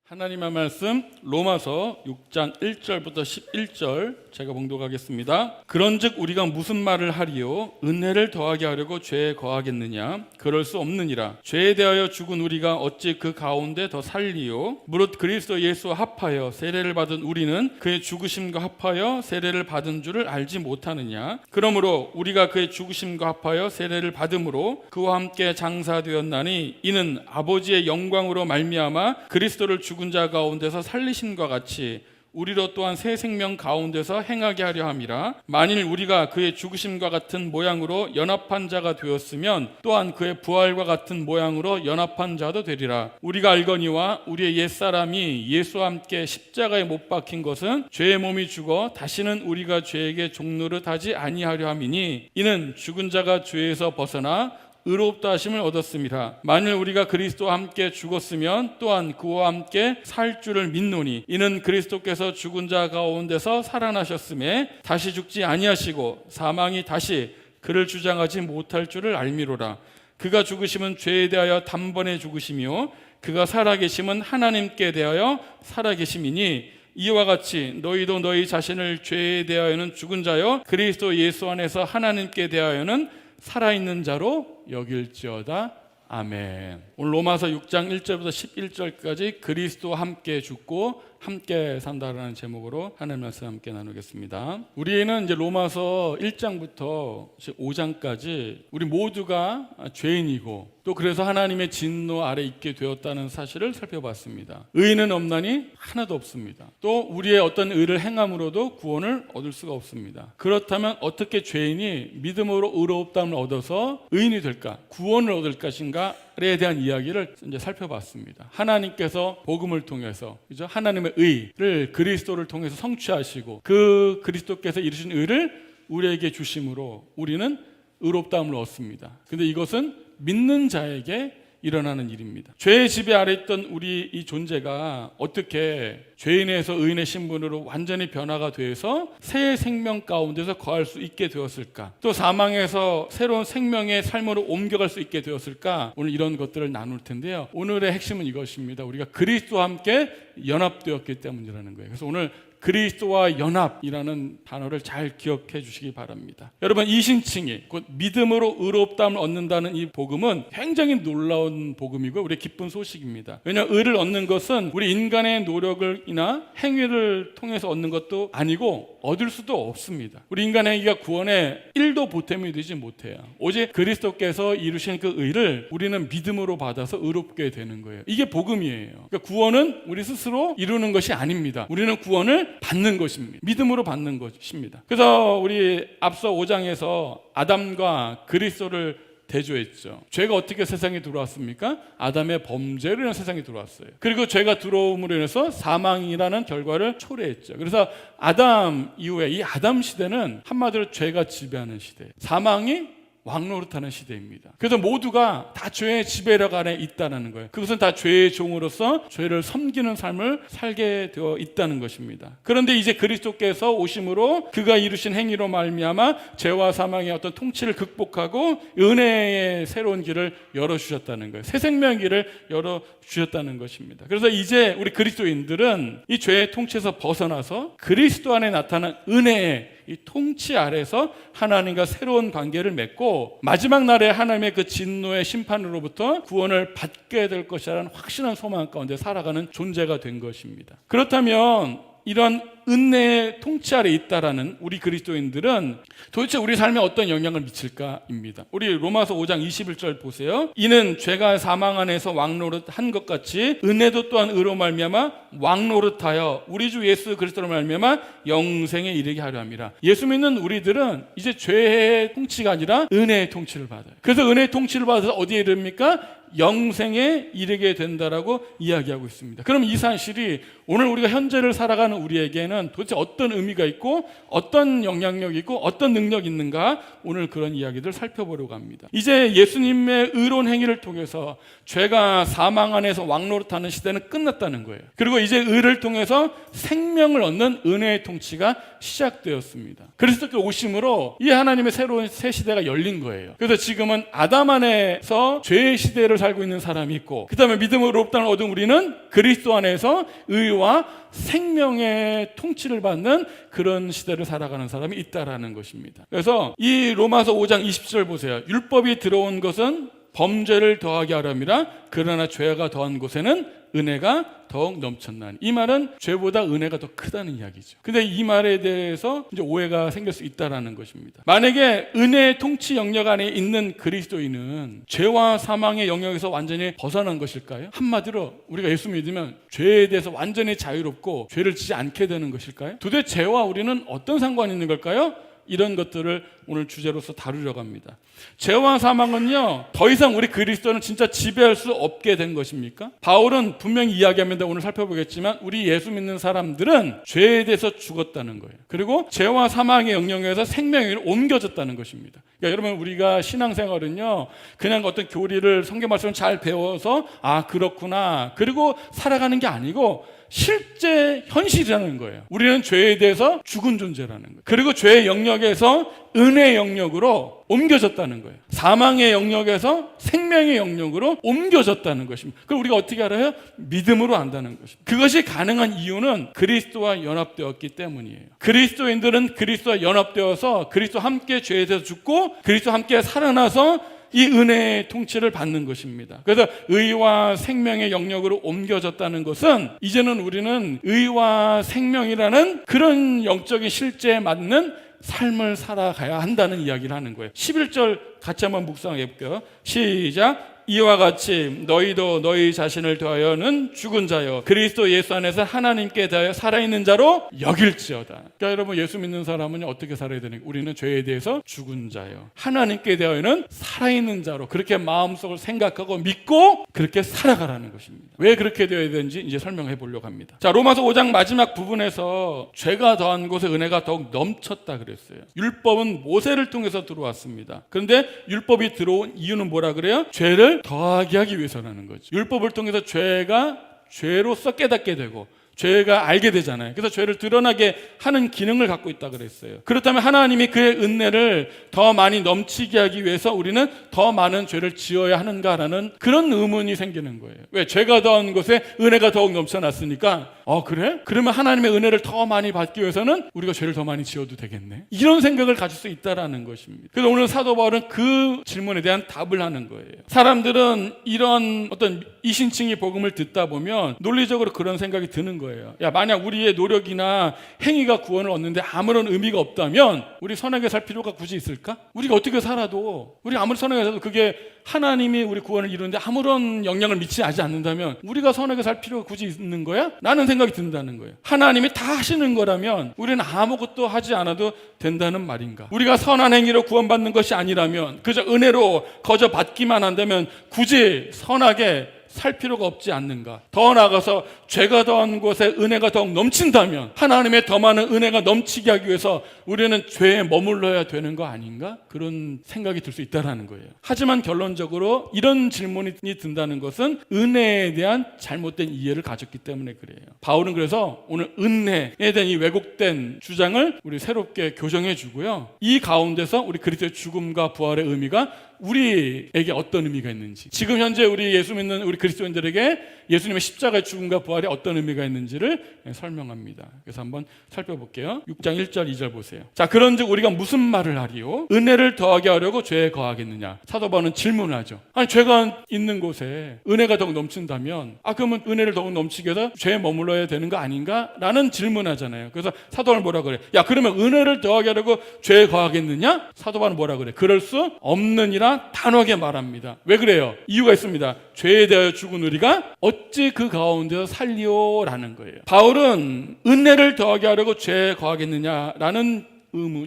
하나님의 말씀 로마서 6장 1절부터 11절 제가 봉독하겠습니다. 그런즉 우리가 무슨 말을 하리요? 은혜를 더하게 하려고 죄에 거하겠느냐? 그럴 수 없느니라. 죄에 대하여 죽은 우리가 어찌 그 가운데 더 살리요? 무릇 그리스도 예수와 합하여 세례를 받은 우리는 그의 죽으심과 합하여 세례를 받은 줄을 알지 못하느냐? 그러므로 우리가 그의 죽으심과 합하여 세례를 받음으로 그와 함께 장사되었나니 이는 아버지의 영광으로 말미암아 그리스도를 죽은 자 가운데서 살리심과 같이 우리로 또한 새 생명 가운데서 행하게 하려 함이라. 만일 우리가 그의 죽으심과 같은 모양으로 연합한 자가 되었으면 또한 그의 부활과 같은 모양으로 연합한 자도 되리라. 우리가 알거니와 우리의 옛사람이 예수와 함께 십자가에 못 박힌 것은 죄의 몸이 죽어 다시는 우리가 죄에게 종노릇하지 아니하려 함이니 이는 죽은 자가 죄에서 벗어나 의롭다 하심을 얻었습니다. 만일 우리가 그리스도와 함께 죽었으면 또한 그와 함께 살 줄을 믿노니 이는 그리스도께서 죽은 자 가운데서 살아나셨음에 다시 죽지 아니하시고 사망이 다시 그를 주장하지 못할 줄을 알미로라. 그가 죽으심은 죄에 대하여 단번에 죽으시며 그가 살아계심은 하나님께 대하여 살아계심이니 이와 같이 너희도 너희 자신을 죄에 대하여는 죽은 자요 그리스도 예수 안에서 하나님께 대하여는 살아있는 자로 여길지어다. 아멘. 오늘 로마서 6장 1절부터 11절까지 그리스도와 함께 죽고 함께 산다라는 제목으로 하나님 말씀 함께 나누겠습니다. 우리는 이제 로마서 1장부터 5장까지 우리 모두가 죄인이고 또 그래서 하나님의 진노 아래 있게 되었다는 사실을 살펴봤습니다. 의인은 없나니 하나도 없습니다. 또 우리의 어떤 의를 행함으로도 구원을 얻을 수가 없습니다. 그렇다면 어떻게 죄인이 믿음으로 의롭다함을 얻어서 의인이 될까? 구원을 얻을 것인가에 대한 이야기를 이제 살펴봤습니다. 하나님께서 복음을 통해서 그죠? 하나님의 의를 그리스도를 통해서 성취하시고 그 그리스도께서 이루신 의를 우리에게 주심으로 우리는 의롭다함을 얻습니다. 근데 이것은 믿는 자에게 일어나는 일입니다. 죄의 지배 아래 있던 우리 이 존재가 어떻게 죄인에서 의인의 신분으로 완전히 변화가 돼서 새 생명 가운데서 거할 수 있게 되었을까? 또 사망에서 새로운 생명의 삶으로 옮겨갈 수 있게 되었을까? 오늘 이런 것들을 나눌 텐데요. 오늘의 핵심은 이것입니다. 우리가 그리스도와 함께 연합되었기 때문이라는 거예요. 그래서 오늘 그리스도와 연합이라는 단어를 잘 기억해 주시기 바랍니다. 여러분, 이신칭이 곧 믿음으로 의롭다함을 얻는다는 이 복음은 굉장히 놀라운 복음이고 우리의 기쁜 소식입니다. 왜냐하면 의를 얻는 것은 우리 인간의 노력이나 행위를 통해서 얻는 것도 아니고 얻을 수도 없습니다. 우리 인간의 행위가 구원에 1도 보탬이 되지 못해요. 오직 그리스도께서 이루신 그 의를 우리는 믿음으로 받아서 의롭게 되는 거예요. 이게 복음이에요. 그러니까 구원은 우리 스스로 이루는 것이 아닙니다. 우리는 구원을 받는 것입니다. 믿음으로 받는 것입니다. 그래서 우리 앞서 5장에서 아담과 그리스도를 대조했죠. 죄가 어떻게 세상에 들어왔습니까? 아담의 범죄로 인해서 세상에 들어왔어요. 그리고 죄가 들어옴으로 인해서 사망이라는 결과를 초래했죠. 그래서 아담 이후에 이 아담 시대는 한마디로 죄가 지배하는 시대, 사망이 왕노릇하는 시대입니다. 그래서 모두가 다 죄의 지배력 아래 있다는 거예요. 그것은 다 죄의 종으로서 죄를 섬기는 삶을 살게 되어 있다는 것입니다. 그런데 이제 그리스도께서 오심으로 그가 이루신 행위로 말미암아 죄와 사망의 어떤 통치를 극복하고 은혜의 새로운 길을 열어주셨다는 거예요. 새 생명의 길을 열어주셨다는 것입니다. 그래서 이제 우리 그리스도인들은 이 죄의 통치에서 벗어나서 그리스도 안에 나타난 은혜의 이 통치 아래서 하나님과 새로운 관계를 맺고 마지막 날에 하나님의 그 진노의 심판으로부터 구원을 받게 될 것이라는 확신한 소망 가운데 살아가는 존재가 된 것입니다. 그렇다면 이런 은혜의 통치 아래 있다라는 우리 그리스도인들은 도대체 우리 삶에 어떤 영향을 미칠까입니다. 우리 로마서 5장 21절 보세요. 이는 죄가 사망 안에서 왕노릇한 것 같이 은혜도 또한 의로 말미암아 왕노릇하여 우리 주 예수 그리스도로 말미암아 영생에 이르게 하려 함이라. 예수 믿는 우리들은 이제 죄의 통치가 아니라 은혜의 통치를 받아요. 그래서 은혜의 통치를 받아서 어디에 이릅니까? 영생에 이르게 된다라고 이야기하고 있습니다. 그럼 이 사실이 오늘 우리가 현재를 살아가는 우리에게는 도대체 어떤 의미가 있고 어떤 영향력이 있고 어떤 능력이 있는가, 오늘 그런 이야기들 살펴보려고 합니다. 이제 예수님의 의로운 행위를 통해서 죄가 사망 안에서 왕노릇하는 시대는 끝났다는 거예요. 그리고 이제 의를 통해서 생명을 얻는 은혜의 통치가 시작되었습니다. 그리스도께 오심으로 이 하나님의 새로운 새 시대가 열린 거예요. 그래서 지금은 아담 안에서 죄의 시대를 살고 있는 사람이 있고, 그 다음에 믿음으로 없다는 얻은 우리는 그리스도 안에서 의와 생명의 통치를 받는 그런 시대를 살아가는 사람이 있다라는 것입니다. 그래서 이 로마서 5장 20절 보세요. 율법이 들어온 것은 범죄를 더하게 하려니라. 그러나 죄가 더한 곳에는 은혜가 더욱 넘쳤나니. 이 말은 죄보다 은혜가 더 크다는 이야기죠. 근데 이 말에 대해서 이제 오해가 생길 수 있다라는 것입니다. 만약에 은혜의 통치 영역 안에 있는 그리스도인은 죄와 사망의 영역에서 완전히 벗어난 것일까요? 한마디로 우리가 예수 믿으면 죄에 대해서 완전히 자유롭고 죄를 지지 않게 되는 것일까요? 도대체 죄와 우리는 어떤 상관이 있는 걸까요? 이런 것들을 오늘 주제로서 다루려고 합니다. 죄와 사망은요, 더 이상 우리 그리스도는 진짜 지배할 수 없게 된 것입니까? 바울은 분명히 이야기합니다. 오늘 살펴보겠지만 우리 예수 믿는 사람들은 죄에 대해서 죽었다는 거예요. 그리고 죄와 사망의 영역에서 생명이 옮겨졌다는 것입니다. 그러니까 여러분, 우리가 신앙생활은요, 그냥 어떤 교리를, 성경 말씀을 잘 배워서 아 그렇구나 그리고 살아가는 게 아니고 실제 현실이라는 거예요. 우리는 죄에 대해서 죽은 존재라는 거예요. 그리고 죄의 영역에서 은혜의 영역으로 옮겨졌다는 거예요. 사망의 영역에서 생명의 영역으로 옮겨졌다는 것입니다. 그걸 우리가 어떻게 알아요? 믿음으로 안다는 것입니다. 그것이 가능한 이유는 그리스도와 연합되었기 때문이에요. 그리스도인들은 그리스도와 연합되어서 그리스도와 함께 죄에 대해서 죽고 그리스도와 함께 살아나서 이 은혜의 통치를 받는 것입니다. 그래서 의와 생명의 영역으로 옮겨졌다는 것은 이제는 우리는 의와 생명이라는 그런 영적인 실제에 맞는 삶을 살아가야 한다는 이야기를 하는 거예요. 11절 같이 한번 묵상해 볼게요. 시작. 이와 같이 너희도 너희 자신을 대하여는 죽은 자여 그리스도 예수 안에서 하나님께 대하여 살아있는 자로 여길지어다. 그러니까 여러분, 예수 믿는 사람은 어떻게 살아야 되는 거예요? 우리는 죄에 대해서 죽은 자여 하나님께 대하여는 살아있는 자로 그렇게 마음속을 생각하고 믿고 그렇게 살아가라는 것입니다. 왜 그렇게 되어야 되는지 이제 설명해 보려고 합니다. 자, 로마서 5장 마지막 부분에서 죄가 더한 곳에 은혜가 더욱 넘쳤다 그랬어요. 율법은 모세를 통해서 들어왔습니다. 그런데 율법이 들어온 이유는 뭐라 그래요? 죄를 더하게 하기 위해서라는 거죠. 율법을 통해서 죄가 죄로서 깨닫게 되고 죄가 알게 되잖아요. 그래서 죄를 드러나게 하는 기능을 갖고 있다 그랬어요. 그렇다면 하나님이 그의 은혜를 더 많이 넘치게 하기 위해서 우리는 더 많은 죄를 지어야 하는가라는 그런 의문이 생기는 거예요. 왜? 죄가 더한 곳에 은혜가 더욱 넘쳐났으니까 그래? 그러면 하나님의 은혜를 더 많이 받기 위해서는 우리가 죄를 더 많이 지어도 되겠네? 이런 생각을 가질 수 있다라는 것입니다. 그래서 오늘 사도 바울은 그 질문에 대한 답을 하는 거예요. 사람들은 이런 어떤 이신칭의 복음을 듣다 보면 논리적으로 그런 생각이 드는 거예요. 야, 만약 우리의 노력이나 행위가 구원을 얻는데 아무런 의미가 없다면 우리 선하게 살 필요가 굳이 있을까? 우리가 어떻게 살아도 우리 아무리 선하게 살아도 그게 하나님이 우리 구원을 이루는데 아무런 영향을 미치지 않는다면 우리가 선하게 살 필요가 굳이 있는 거야? 라는 생각이 든다는 거예요. 하나님이 다 하시는 거라면 우리는 아무것도 하지 않아도 된다는 말인가? 우리가 선한 행위로 구원받는 것이 아니라면 그저 은혜로 거저 받기만 한다면 굳이 선하게 살 필요가 없지 않는가? 더 나아가서 죄가 더한 곳에 은혜가 더욱 넘친다면 하나님의 더 많은 은혜가 넘치게 하기 위해서 우리는 죄에 머물러야 되는 거 아닌가? 그런 생각이 들 수 있다는 거예요. 하지만 결론적으로 이런 질문이 든다는 것은 은혜에 대한 잘못된 이해를 가졌기 때문에 그래요. 바울은 그래서 오늘 은혜에 대한 이 왜곡된 주장을 우리 새롭게 교정해 주고요. 이 가운데서 우리 그리스도의 죽음과 부활의 의미가 우리에게 어떤 의미가 있는지, 지금 현재 우리 예수 믿는 우리 그리스도인들에게 예수님의 십자가의 죽음과 부활이 어떤 의미가 있는지를 설명합니다. 그래서 한번 살펴볼게요. 6장 1절 2절 보세요. 자, 그런즉 우리가 무슨 말을 하리요? 은혜를 더하게 하려고 죄에 거하겠느냐? 사도 바울은 질문을 하죠. 아니, 죄가 있는 곳에 은혜가 더욱 넘친다면 그러면 은혜를 더욱 넘치게 해서 죄에 머물러야 되는 거 아닌가? 라는 질문하잖아요. 그래서 사도 바울은 뭐라 그래? 야, 그러면 은혜를 더하게 하려고 죄에 거하겠느냐? 사도 바울은 뭐라 그래? 그럴 수 없느니라 단호하게 말합니다. 왜 그래요? 이유가 있습니다. 죄에 대하여 죽은 우리가 어찌 그 가운데서 살리오라는 거예요. 바울은 은혜를 더하게 하려고 죄에 거하겠느냐라는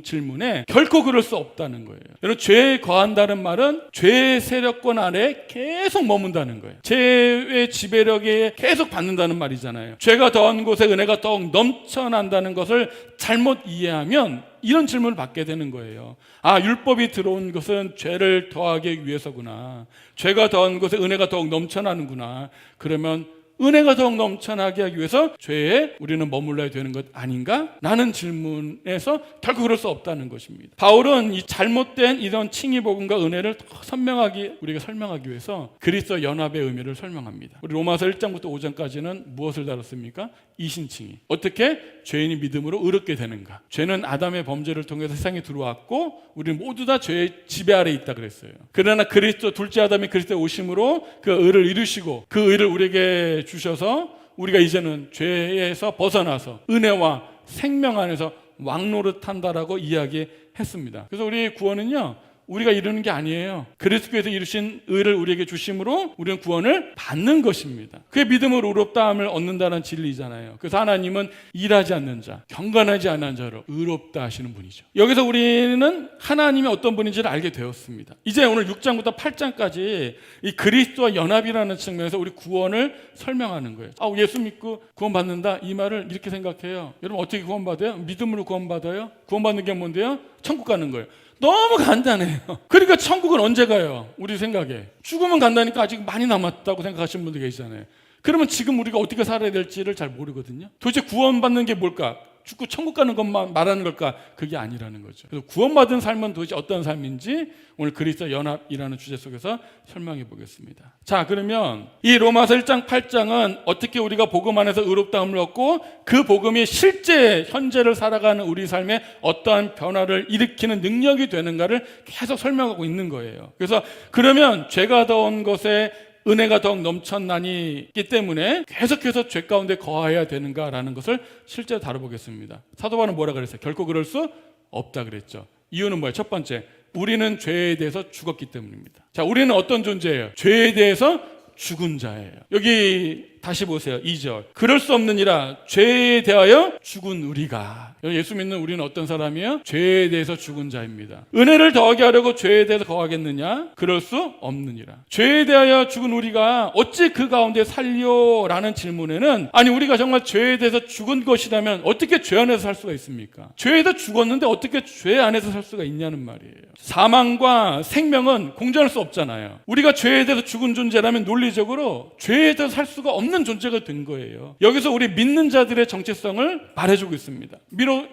질문에 결코 그럴 수 없다는 거예요. 여러분, 죄에 거한다는 말은 죄의 세력권 아래 계속 머문다는 거예요. 죄의 지배력에 계속 받는다는 말이잖아요. 죄가 더한 곳에 은혜가 더욱 넘쳐난다는 것을 잘못 이해하면 이런 질문을 받게 되는 거예요. 율법이 들어온 것은 죄를 더하기 위해서구나. 죄가 더한 곳에 은혜가 더욱 넘쳐나는구나. 그러면 은혜가 더욱 넘쳐나게 하기 위해서 죄에 우리는 머물러야 되는 것 아닌가? 라는 질문에서 결국 그럴 수 없다는 것입니다. 바울은 이 잘못된 이런 칭의복음과 은혜를 더 선명하게 우리가 설명하기 위해서 그리스도 연합의 의미를 설명합니다. 우리 로마서 1장부터 5장까지는 무엇을 다뤘습니까? 이신칭의. 어떻게 죄인이 믿음으로 의롭게 되는가? 죄는 아담의 범죄를 통해서 세상에 들어왔고 우리는 모두 다 죄의 지배 아래 있다 그랬어요. 그러나 그리스도 둘째 아담이 그리스도의 오심으로 그 의를 이루시고 그 의를 우리에게 주셔서 우리가 이제는 죄에서 벗어나서 은혜와 생명 안에서 왕노릇한다라고 이야기했습니다. 그래서 우리 구원은요, 우리가 이루는 게 아니에요. 그리스도께서 이루신 의를 우리에게 주심으로 우리는 구원을 받는 것입니다. 그게 믿음으로 의롭다함을 얻는다는 진리잖아요. 그래서 하나님은 일하지 않는 자, 경건하지 않은 자로 의롭다 하시는 분이죠. 여기서 우리는 하나님이 어떤 분인지를 알게 되었습니다. 이제 오늘 6장부터 8장까지 이 그리스도와 연합이라는 측면에서 우리 구원을 설명하는 거예요. 예수 믿고 구원받는다, 이 말을 이렇게 생각해요. 여러분 어떻게 구원받아요? 믿음으로 구원받아요? 구원받는 게 뭔데요? 천국 가는 거예요. 너무 간단해요. 그러니까 천국은 언제 가요? 우리 생각에 죽으면 간다니까 아직 많이 남았다고 생각하시는 분들 계시잖아요. 그러면 지금 우리가 어떻게 살아야 될지를 잘 모르거든요. 도대체 구원받는 게 뭘까? 죽고 천국 가는 것만 말하는 걸까? 그게 아니라는 거죠. 그래서 구원받은 삶은 도대체 어떤 삶인지 오늘 그리스도 연합이라는 주제 속에서 설명해 보겠습니다. 자, 그러면 이 로마서 1장 8장은 어떻게 우리가 복음 안에서 의롭다함을 얻고 그 복음이 실제 현재를 살아가는 우리 삶에 어떠한 변화를 일으키는 능력이 되는가를 계속 설명하고 있는 거예요. 그래서 그러면 죄가 더한 것에 은혜가 더욱 넘쳐나니기 때문에 계속해서 죄 가운데 거하여야 되는가라는 것을 실제로 다뤄보겠습니다. 사도 바울은 뭐라 그랬어요? 결코 그럴 수 없다 그랬죠. 이유는 뭐예요? 첫 번째, 우리는 죄에 대해서 죽었기 때문입니다. 자, 우리는 어떤 존재예요? 죄에 대해서 죽은 자예요. 여기 다시 보세요. 2절. 그럴 수 없느니라 죄에 대하여 죽은 우리가. 예수 믿는 우리는 어떤 사람이에요? 죄에 대해서 죽은 자입니다. 은혜를 더하게 하려고 죄에 대해서 거하겠느냐? 그럴 수 없느니라. 죄에 대하여 죽은 우리가 어찌 그 가운데 살려라는 질문에는, 아니 우리가 정말 죄에 대해서 죽은 것이라면 어떻게 죄 안에서 살 수가 있습니까? 죄에 대해서 죽었는데 어떻게 죄 안에서 살 수가 있냐는 말이에요. 사망과 생명은 공존할 수 없잖아요. 우리가 죄에 대해서 죽은 존재라면 논리적으로 죄에 대해서 살 수가 없는 존재가 된 거예요. 여기서 우리 믿는 자들의 정체성을 말해주고 있습니다.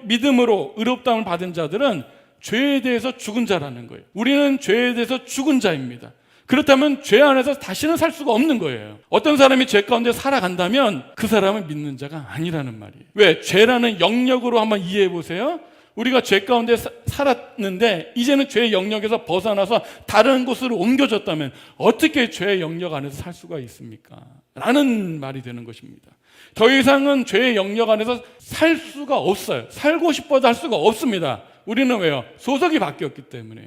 믿음으로 의롭다함을 받은 자들은 죄에 대해서 죽은 자라는 거예요. 우리는 죄에 대해서 죽은 자입니다. 그렇다면 죄 안에서 다시는 살 수가 없는 거예요. 어떤 사람이 죄 가운데 살아간다면 그 사람은 믿는 자가 아니라는 말이에요. 왜? 죄라는 영역으로 한번 이해해 보세요. 우리가 죄 가운데 살았는데 이제는 죄의 영역에서 벗어나서 다른 곳으로 옮겨졌다면 어떻게 죄의 영역 안에서 살 수가 있습니까? 라는 말이 되는 것입니다. 더 이상은 죄의 영역 안에서 살 수가 없어요. 살고 싶어도 할 수가 없습니다. 우리는 왜요? 소속이 바뀌었기 때문에.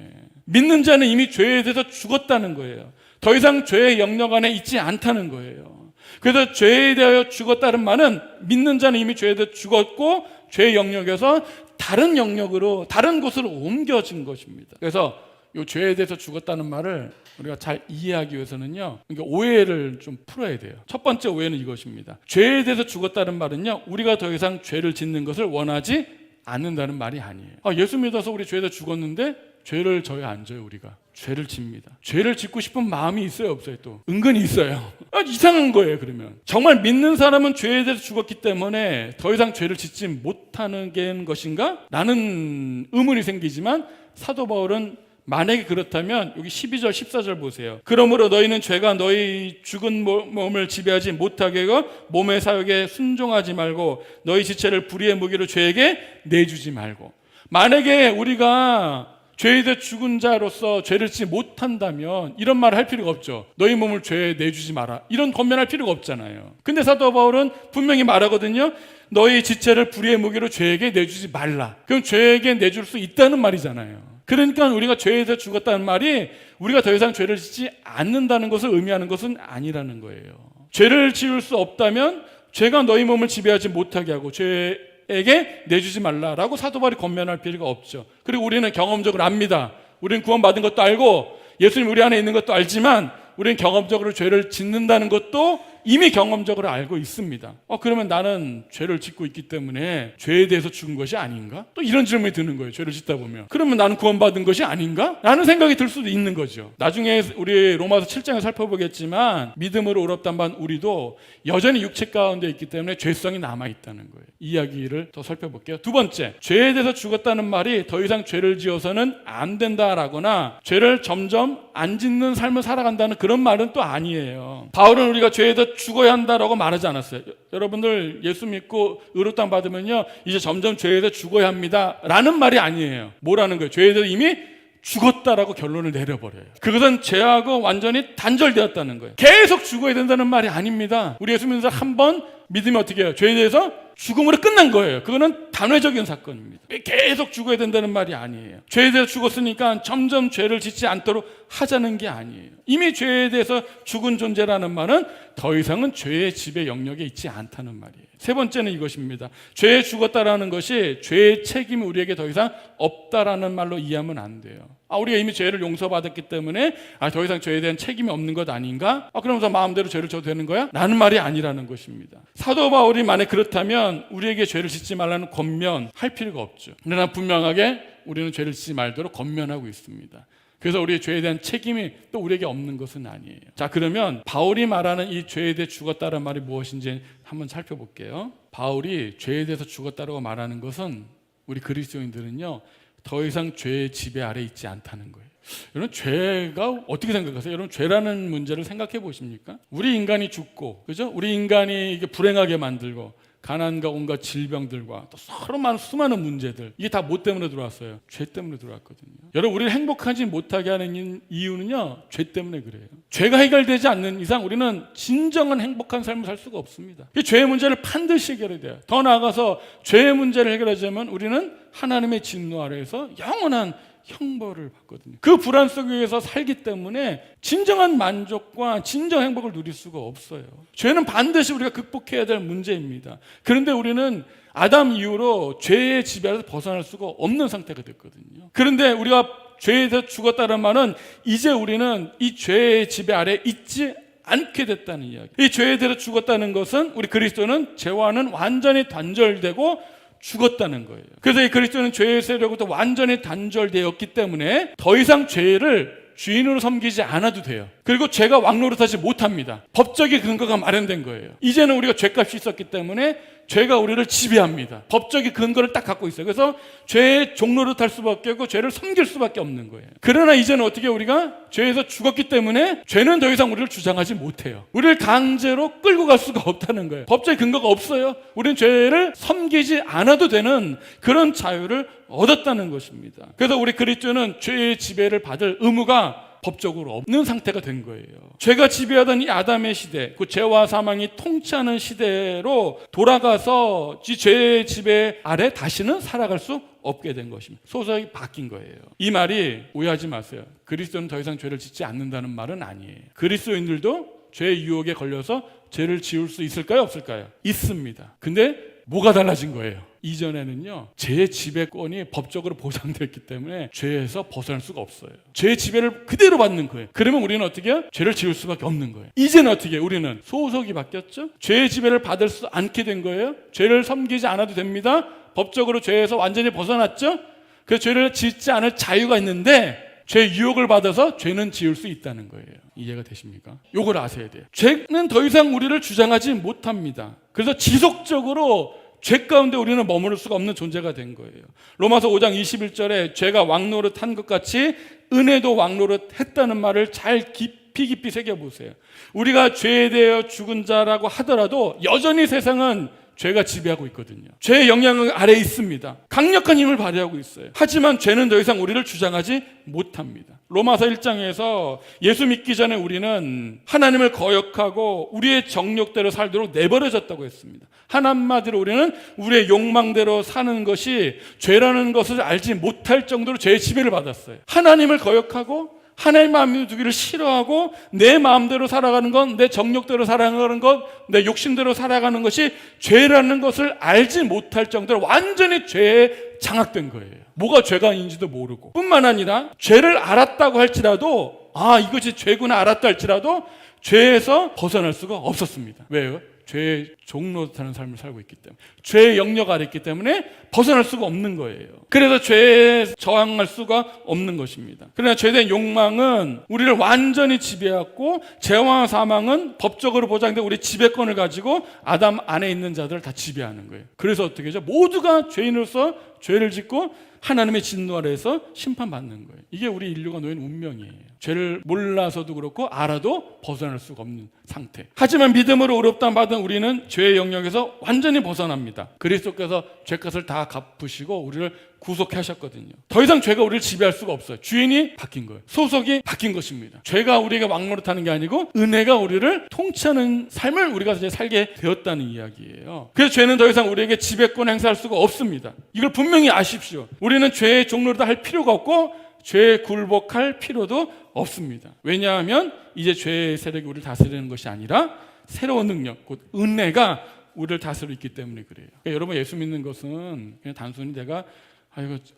믿는 자는 이미 죄에 대해서 죽었다는 거예요. 더 이상 죄의 영역 안에 있지 않다는 거예요. 그래서 죄에 대하여 죽었다는 말은 믿는 자는 이미 죄에 대해 죽었고 죄의 영역에서 다른 영역으로, 다른 곳으로 옮겨진 것입니다. 그래서 이 죄에 대해서 죽었다는 말을 우리가 잘 이해하기 위해서는요, 그러니까 오해를 좀 풀어야 돼요. 첫 번째 오해는 이것입니다. 죄에 대해서 죽었다는 말은요, 우리가 더 이상 죄를 짓는 것을 원하지 않는다는 말이 아니에요. 예수 믿어서 우리 죄에 대해서 죽었는데 죄를 져요, 안 져요? 우리가 죄를 집니다. 죄를 짓고 싶은 마음이 있어요, 없어요? 또 은근히 있어요. 이상한 거예요. 그러면 정말 믿는 사람은 죄에 대해서 죽었기 때문에 더 이상 죄를 짓지 못하는 것인가? 라는 의문이 생기지만 사도 바울은 만약에 그렇다면 여기 12절 14절 보세요. 그러므로 너희는 죄가 너희 죽은 몸을 지배하지 못하게 하고 몸의 사욕에 순종하지 말고 너희 지체를 불의의 무기로 죄에게 내주지 말고. 만약에 우리가 죄에 대해 죽은 자로서 죄를 짓지 못한다면 이런 말을 할 필요가 없죠. 너희 몸을 죄에 내주지 마라, 이런 권면할 필요가 없잖아요. 근데 사도 바울은 분명히 말하거든요. 너희 지체를 불의의 무기로 죄에게 내주지 말라. 그럼 죄에게 내줄 수 있다는 말이잖아요. 그러니까 우리가 죄에 대해 죽었다는 말이 우리가 더 이상 죄를 짓지 않는다는 것을 의미하는 것은 아니라는 거예요. 죄를 지을 수 없다면 죄가 너희 몸을 지배하지 못하게 하고 죄에게 내주지 말라라고 사도 바울이 권면할 필요가 없죠. 그리고 우리는 경험적으로 압니다. 우리는 구원받은 것도 알고 예수님 우리 안에 있는 것도 알지만 우리는 경험적으로 죄를 짓는다는 것도 이미 경험적으로 알고 있습니다. 그러면 나는 죄를 짓고 있기 때문에 죄에 대해서 죽은 것이 아닌가? 또 이런 질문이 드는 거예요. 죄를 짓다 보면. 그러면 나는 구원받은 것이 아닌가? 라는 생각이 들 수도 있는 거죠. 나중에 우리 로마서 7장을 살펴보겠지만 믿음으로 의롭단 반 우리도 여전히 육체 가운데 있기 때문에 죄성이 남아있다는 거예요. 이야기를 더 살펴볼게요. 두 번째, 죄에 대해서 죽었다는 말이 더 이상 죄를 지어서는 안 된다라거나 죄를 점점 안 짓는 삶을 살아간다는 그런 말은 또 아니에요. 바울은 우리가 죄에 대해서 죽어야 한다라고 말하지 않았어요. 여러분들 예수 믿고 의롭다함 받으면요 이제 점점 죄에 대해서 죽어야 합니다 라는 말이 아니에요. 뭐라는 거예요? 죄에 대해서 이미 죽었다라고 결론을 내려버려요. 그것은 죄하고 완전히 단절되었다는 거예요. 계속 죽어야 된다는 말이 아닙니다. 우리 예수 믿는 사람 한 번 믿으면 어떻게 해요? 죄에 대해서 죽음으로 끝난 거예요. 그거는 단회적인 사건입니다. 계속 죽어야 된다는 말이 아니에요. 죄에 대해서 죽었으니까 점점 죄를 짓지 않도록 하자는 게 아니에요. 이미 죄에 대해서 죽은 존재라는 말은 더 이상은 죄의 지배 영역에 있지 않다는 말이에요. 세 번째는 이것입니다. 죄에 죽었다라는 것이 죄의 책임이 우리에게 더 이상 없다라는 말로 이해하면 안 돼요. 우리가 이미 죄를 용서받았기 때문에 더 이상 죄에 대한 책임이 없는 것 아닌가? 그러면서 마음대로 죄를 져도 되는 거야? 라는 말이 아니라는 것입니다. 사도 바울이 만약 그렇다면 우리에게 죄를 짓지 말라는 권면할 필요가 없죠. 그러나 분명하게 우리는 죄를 짓지 말도록 권면하고 있습니다. 그래서 우리의 죄에 대한 책임이 또 우리에게 없는 것은 아니에요. 자, 그러면 바울이 말하는 이 죄에 대해 죽었다는 말이 무엇인지 한번 살펴볼게요. 바울이 죄에 대해서 죽었다고 말하는 것은 우리 그리스도인들은요 더 이상 죄의 지배 아래 있지 않다는 거예요. 여러분, 죄가 어떻게 생각하세요? 여러분, 죄라는 문제를 생각해 보십니까? 우리 인간이 죽고, 그죠? 우리 인간이 이게 불행하게 만들고, 가난과 온갖 질병들과 또 서로 많은 수많은 문제들, 이게 다 뭐 때문에 들어왔어요? 죄 때문에 들어왔거든요. 여러분, 우리를 행복하지 못하게 하는 이유는요 죄 때문에 그래요. 죄가 해결되지 않는 이상 우리는 진정한 행복한 삶을 살 수가 없습니다. 이 죄의 문제를 반드시 해결해야 돼요. 더 나아가서 죄의 문제를 해결하자면 우리는 하나님의 진노 아래에서 영원한 형벌을 받거든요. 그 불안 속에서 살기 때문에 진정한 만족과 진정 행복을 누릴 수가 없어요. 죄는 반드시 우리가 극복해야 될 문제입니다. 그런데 우리는 아담 이후로 죄의 지배에서 벗어날 수가 없는 상태가 됐거든요. 그런데 우리가 죄에 대해서 죽었다는 말은 이제 우리는 이 죄의 지배 아래 있지 않게 됐다는 이야기. 이 죄에 대해서 죽었다는 것은 우리 그리스도는 죄와는 완전히 단절되고 죽었다는 거예요. 그래서 이 그리스도는 죄의 세력부터 완전히 단절되었기 때문에 더 이상 죄를 주인으로 섬기지 않아도 돼요. 그리고 죄가 왕노릇하지 못합니다. 법적인 근거가 마련된 거예요. 이제는 우리가 죄값이 있었기 때문에 죄가 우리를 지배합니다. 법적인 근거를 딱 갖고 있어요. 그래서 죄의 종노릇할 수밖에 없고 죄를 섬길 수밖에 없는 거예요. 그러나 이제는 어떻게 우리가 죄에서 죽었기 때문에 죄는 더 이상 우리를 주장하지 못해요. 우리를 강제로 끌고 갈 수가 없다는 거예요. 법적인 근거가 없어요. 우리는 죄를 섬기지 않아도 되는 그런 자유를 얻었다는 것입니다. 그래서 우리 그리스도는 죄의 지배를 받을 의무가 법적으로 없는 상태가 된 거예요. 죄가 지배하던 이 아담의 시대, 그 죄와 사망이 통치하는 시대로 돌아가서 이 죄의 지배 아래 다시는 살아갈 수 없게 된 것입니다. 소속이 바뀐 거예요. 이 말이 오해하지 마세요. 그리스도는 더 이상 죄를 짓지 않는다는 말은 아니에요. 그리스도인들도 죄의 유혹에 걸려서 죄를 지을 수 있을까요? 없을까요? 있습니다. 근데 뭐가 달라진 거예요? 이전에는요 죄의 지배권이 법적으로 보장됐기 때문에 죄에서 벗어날 수가 없어요. 죄의 지배를 그대로 받는 거예요. 그러면 우리는 어떻게 해요? 죄를 지을 수밖에 없는 거예요. 이제는 어떻게 해요? 우리는 소속이 바뀌었죠. 죄의 지배를 받을 수 않게 된 거예요. 죄를 섬기지 않아도 됩니다. 법적으로 죄에서 완전히 벗어났죠. 그래서 죄를 짓지 않을 자유가 있는데 죄 유혹을 받아서 죄는 지을 수 있다는 거예요. 이해가 되십니까? 요걸 아셔야 돼요. 죄는 더 이상 우리를 주장하지 못합니다. 그래서 지속적으로 죄 가운데 우리는 머무를 수가 없는 존재가 된 거예요. 로마서 5장 21절에 죄가 왕노릇한 것 같이 은혜도 왕노릇했다는 말을 잘 깊이 새겨보세요. 우리가 죄에 대해 죽은 자라고 하더라도 여전히 세상은 죄가 지배하고 있거든요. 죄의 영향 아래에 있습니다. 강력한 힘을 발휘하고 있어요. 하지만 죄는 더 이상 우리를 주장하지 못합니다. 로마서 1장에서 예수 믿기 전에 우리는 하나님을 거역하고 우리의 정욕대로 살도록 내버려졌다고 했습니다. 한마디로 우리는 우리의 욕망대로 사는 것이 죄라는 것을 알지 못할 정도로 죄의 지배를 받았어요. 하나님을 거역하고 하나님 마음대로 두기를 싫어하고 내 마음대로 살아가는 건, 내 정욕대로 살아가는 것, 내 욕심대로 살아가는 것이 죄라는 것을 알지 못할 정도로 완전히 죄에 장악된 거예요. 뭐가 죄가 아닌지도 모르고, 뿐만 아니라 죄를 알았다고 할지라도 이것이 죄구나 알았다 할지라도 죄에서 벗어날 수가 없었습니다. 왜요? 죄의 종로 타는 삶을 살고 있기 때문에, 죄의 영역 아래 있기 때문에 벗어날 수가 없는 거예요. 그래서 죄에 저항할 수가 없는 것입니다. 그러나 죄된 욕망은 우리를 완전히 지배했고, 죄와 사망은 법적으로 보장된 우리 지배권을 가지고 아담 안에 있는 자들을 다 지배하는 거예요. 그래서 어떻게 하죠? 모두가 죄인으로서 죄를 짓고 하나님의 진노 아래에서 심판받는 거예요. 이게 우리 인류가 놓인 운명이에요. 죄를 몰라서도 그렇고 알아도 벗어날 수가 없는 상태. 하지만 믿음으로 의롭다함 받은 우리는 죄의 영역에서 완전히 벗어납니다. 그리스도께서 죄값을 다 갚으시고 우리를 구속해 하셨거든요. 더 이상 죄가 우리를 지배할 수가 없어요. 주인이 바뀐 거예요. 소속이 바뀐 것입니다. 죄가 우리에게 왕노릇하는 게 아니고 은혜가 우리를 통치하는 삶을 우리가 이제 살게 되었다는 이야기예요. 그래서 죄는 더 이상 우리에게 지배권 행사할 수가 없습니다. 이걸 분명히 아십시오. 우리는 죄의 종노릇을 할 필요가 없고 죄에 굴복할 필요도 없습니다. 왜냐하면 이제 죄의 세력이 우리를 다스리는 것이 아니라 새로운 능력, 곧 은혜가 우리를 다스리고 있기 때문에 그래요. 그러니까 여러분, 예수 믿는 것은 그냥 단순히 내가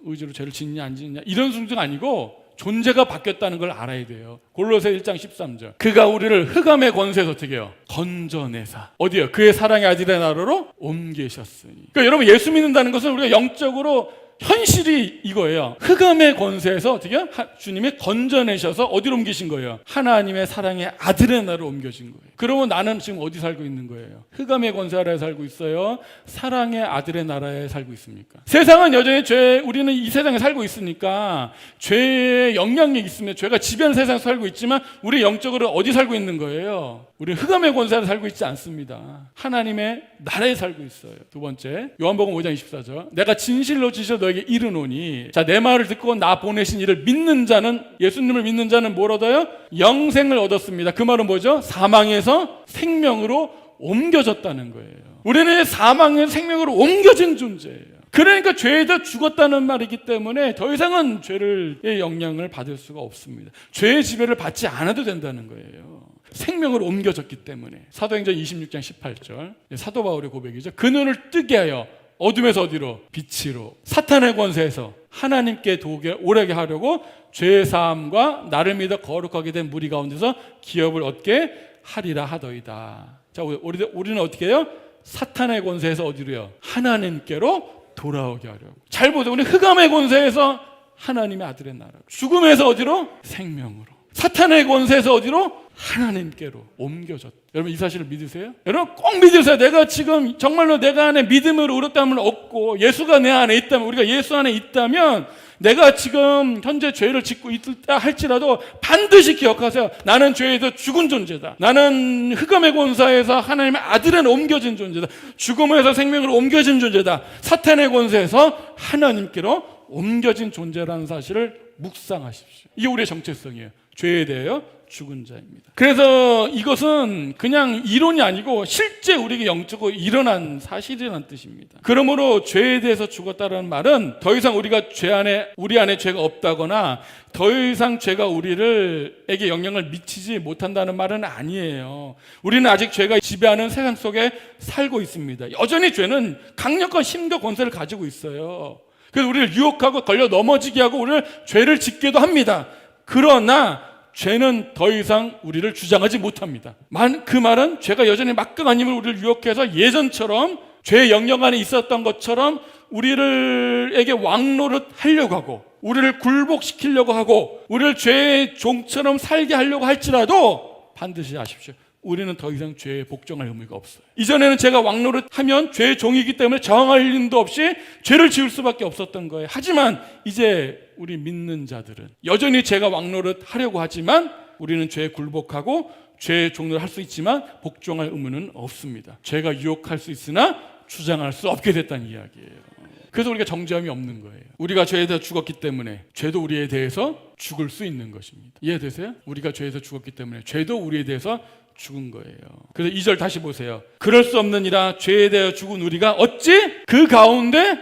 의지로 죄를 짓냐 안 짓냐 이런 순서가 아니고 존재가 바뀌었다는 걸 알아야 돼요. 골로새 1장 13절. 그가 우리를 흑암의 권세에서 어떻게 해요? 건져내사. 어디요? 그의 사랑의 아들의 나라로 옮기셨으니. 그러니까 여러분, 예수 믿는다는 것은 우리가 영적으로 현실이 이거예요. 흑암의 권세에서 어떻게 주님이 건져내셔서 어디로 옮기신 거예요? 하나님의 사랑의 아들의 나라로 옮겨진 거예요. 그러면 나는 지금 어디 살고 있는 거예요? 흑암의 권세 아래에 살고 있어요? 사랑의 아들의 나라에 살고 있습니까? 세상은 여전히 우리는 이 세상에 살고 있으니까 죄의 영향력이 있으면 죄가 지배하는 세상에 살고 있지만 우리 영적으로 어디 살고 있는 거예요? 우리 흑암의 권세 아래에 살고 있지 않습니다. 하나님의 나라에 살고 있어요. 두 번째, 요한복음 5장 24절. 내가 진실로 지시어 너에게 이르노니, 자, 내 말을 듣고 나 보내신 이를 믿는 자는, 예수님을 믿는 자는 뭘 얻어요? 영생을 얻었습니다. 그 말은 뭐죠? 사망에서 생명으로 옮겨졌다는 거예요. 우리는 사망에서 생명으로 옮겨진 존재예요. 그러니까 죄에 대해 죽었다는 말이기 때문에 더 이상은 죄의 영향을 받을 수가 없습니다. 죄의 지배를 받지 않아도 된다는 거예요. 생명으로 옮겨졌기 때문에. 사도행전 26장 18절, 사도 바울의 고백이죠. 그 눈을 뜨게 하여 어둠에서 어디로? 빛으로. 사탄의 권세에서 하나님께 오래게 하려고 죄의 사함과 나를 믿어 거룩하게 된 무리 가운데서 기업을 얻게 하리라 하더이다. 자, 우리는 어떻게 해요? 사탄의 권세에서 어디로요? 하나님께로 돌아오게 하려고. 잘 보세요. 우리 흑암의 권세에서 하나님의 아들의 나라. 죽음에서 어디로? 생명으로. 사탄의 권세에서 어디로? 하나님께로 옮겨졌다. 여러분, 이 사실을 믿으세요? 여러분, 꼭 믿으세요. 내가 지금 정말로 내가 안에 믿음으로 의롭다함을 얻고 예수가 내 안에 있다면, 우리가 예수 안에 있다면, 내가 지금 현재 죄를 짓고 있다 할지라도 반드시 기억하세요. 나는 죄에서 죽은 존재다. 나는 흑암의 권세에서 하나님의 아들에 옮겨진 존재다. 죽음에서 생명으로 옮겨진 존재다. 사탄의 권세에서 하나님께로 옮겨진 존재라는 사실을 묵상하십시오. 이게 우리의 정체성이에요. 죄에 대하여 죽은 자입니다. 그래서 이것은 그냥 이론이 아니고 실제 우리에게 영적으로 일어난 사실이라는 뜻입니다. 그러므로 죄에 대해서 죽었다는 말은 더 이상 우리 안에 죄가 없다거나 더 이상 죄가 우리에게 영향을 미치지 못한다는 말은 아니에요. 우리는 아직 죄가 지배하는 세상 속에 살고 있습니다. 여전히 죄는 강력한 힘과 권세를 가지고 있어요. 그래서 우리를 유혹하고 걸려 넘어지게 하고 우리를 죄를 짓게도 합니다. 그러나 죄는 더 이상 우리를 주장하지 못합니다. 그 말은 죄가 여전히 막강한 힘을 우리를 유혹해서 예전처럼 죄의 영역 안에 있었던 것처럼 우리에게 왕노릇 하려고 하고 우리를 굴복시키려고 하고 우리를 죄의 종처럼 살게 하려고 할지라도 반드시 아십시오. 우리는 더 이상 죄에 복종할 의무가 없어요. 이전에는 제가 왕노릇하면 죄의 종이기 때문에 저항할 힘도 없이 죄를 지을 수밖에 없었던 거예요. 하지만 이제 우리 믿는 자들은 여전히 제가 왕노릇 하려고 하지만 우리는 죄에 굴복하고 죄의 종로를 할 수 있지만 복종할 의무는 없습니다. 죄가 유혹할 수 있으나 주장할 수 없게 됐다는 이야기예요. 그래서 우리가 정죄함이 없는 거예요. 우리가 죄에 대해 죽었기 때문에 죄도 우리에 대해서 죽을 수 있는 것입니다. 이해되세요? 우리가 죄에서 죽었기 때문에 죄도 우리에 대해서 죽은 거예요. 그래서 2절 다시 보세요. 그럴 수 없느니라 죄에 대하여 죽은 우리가 어찌 그 가운데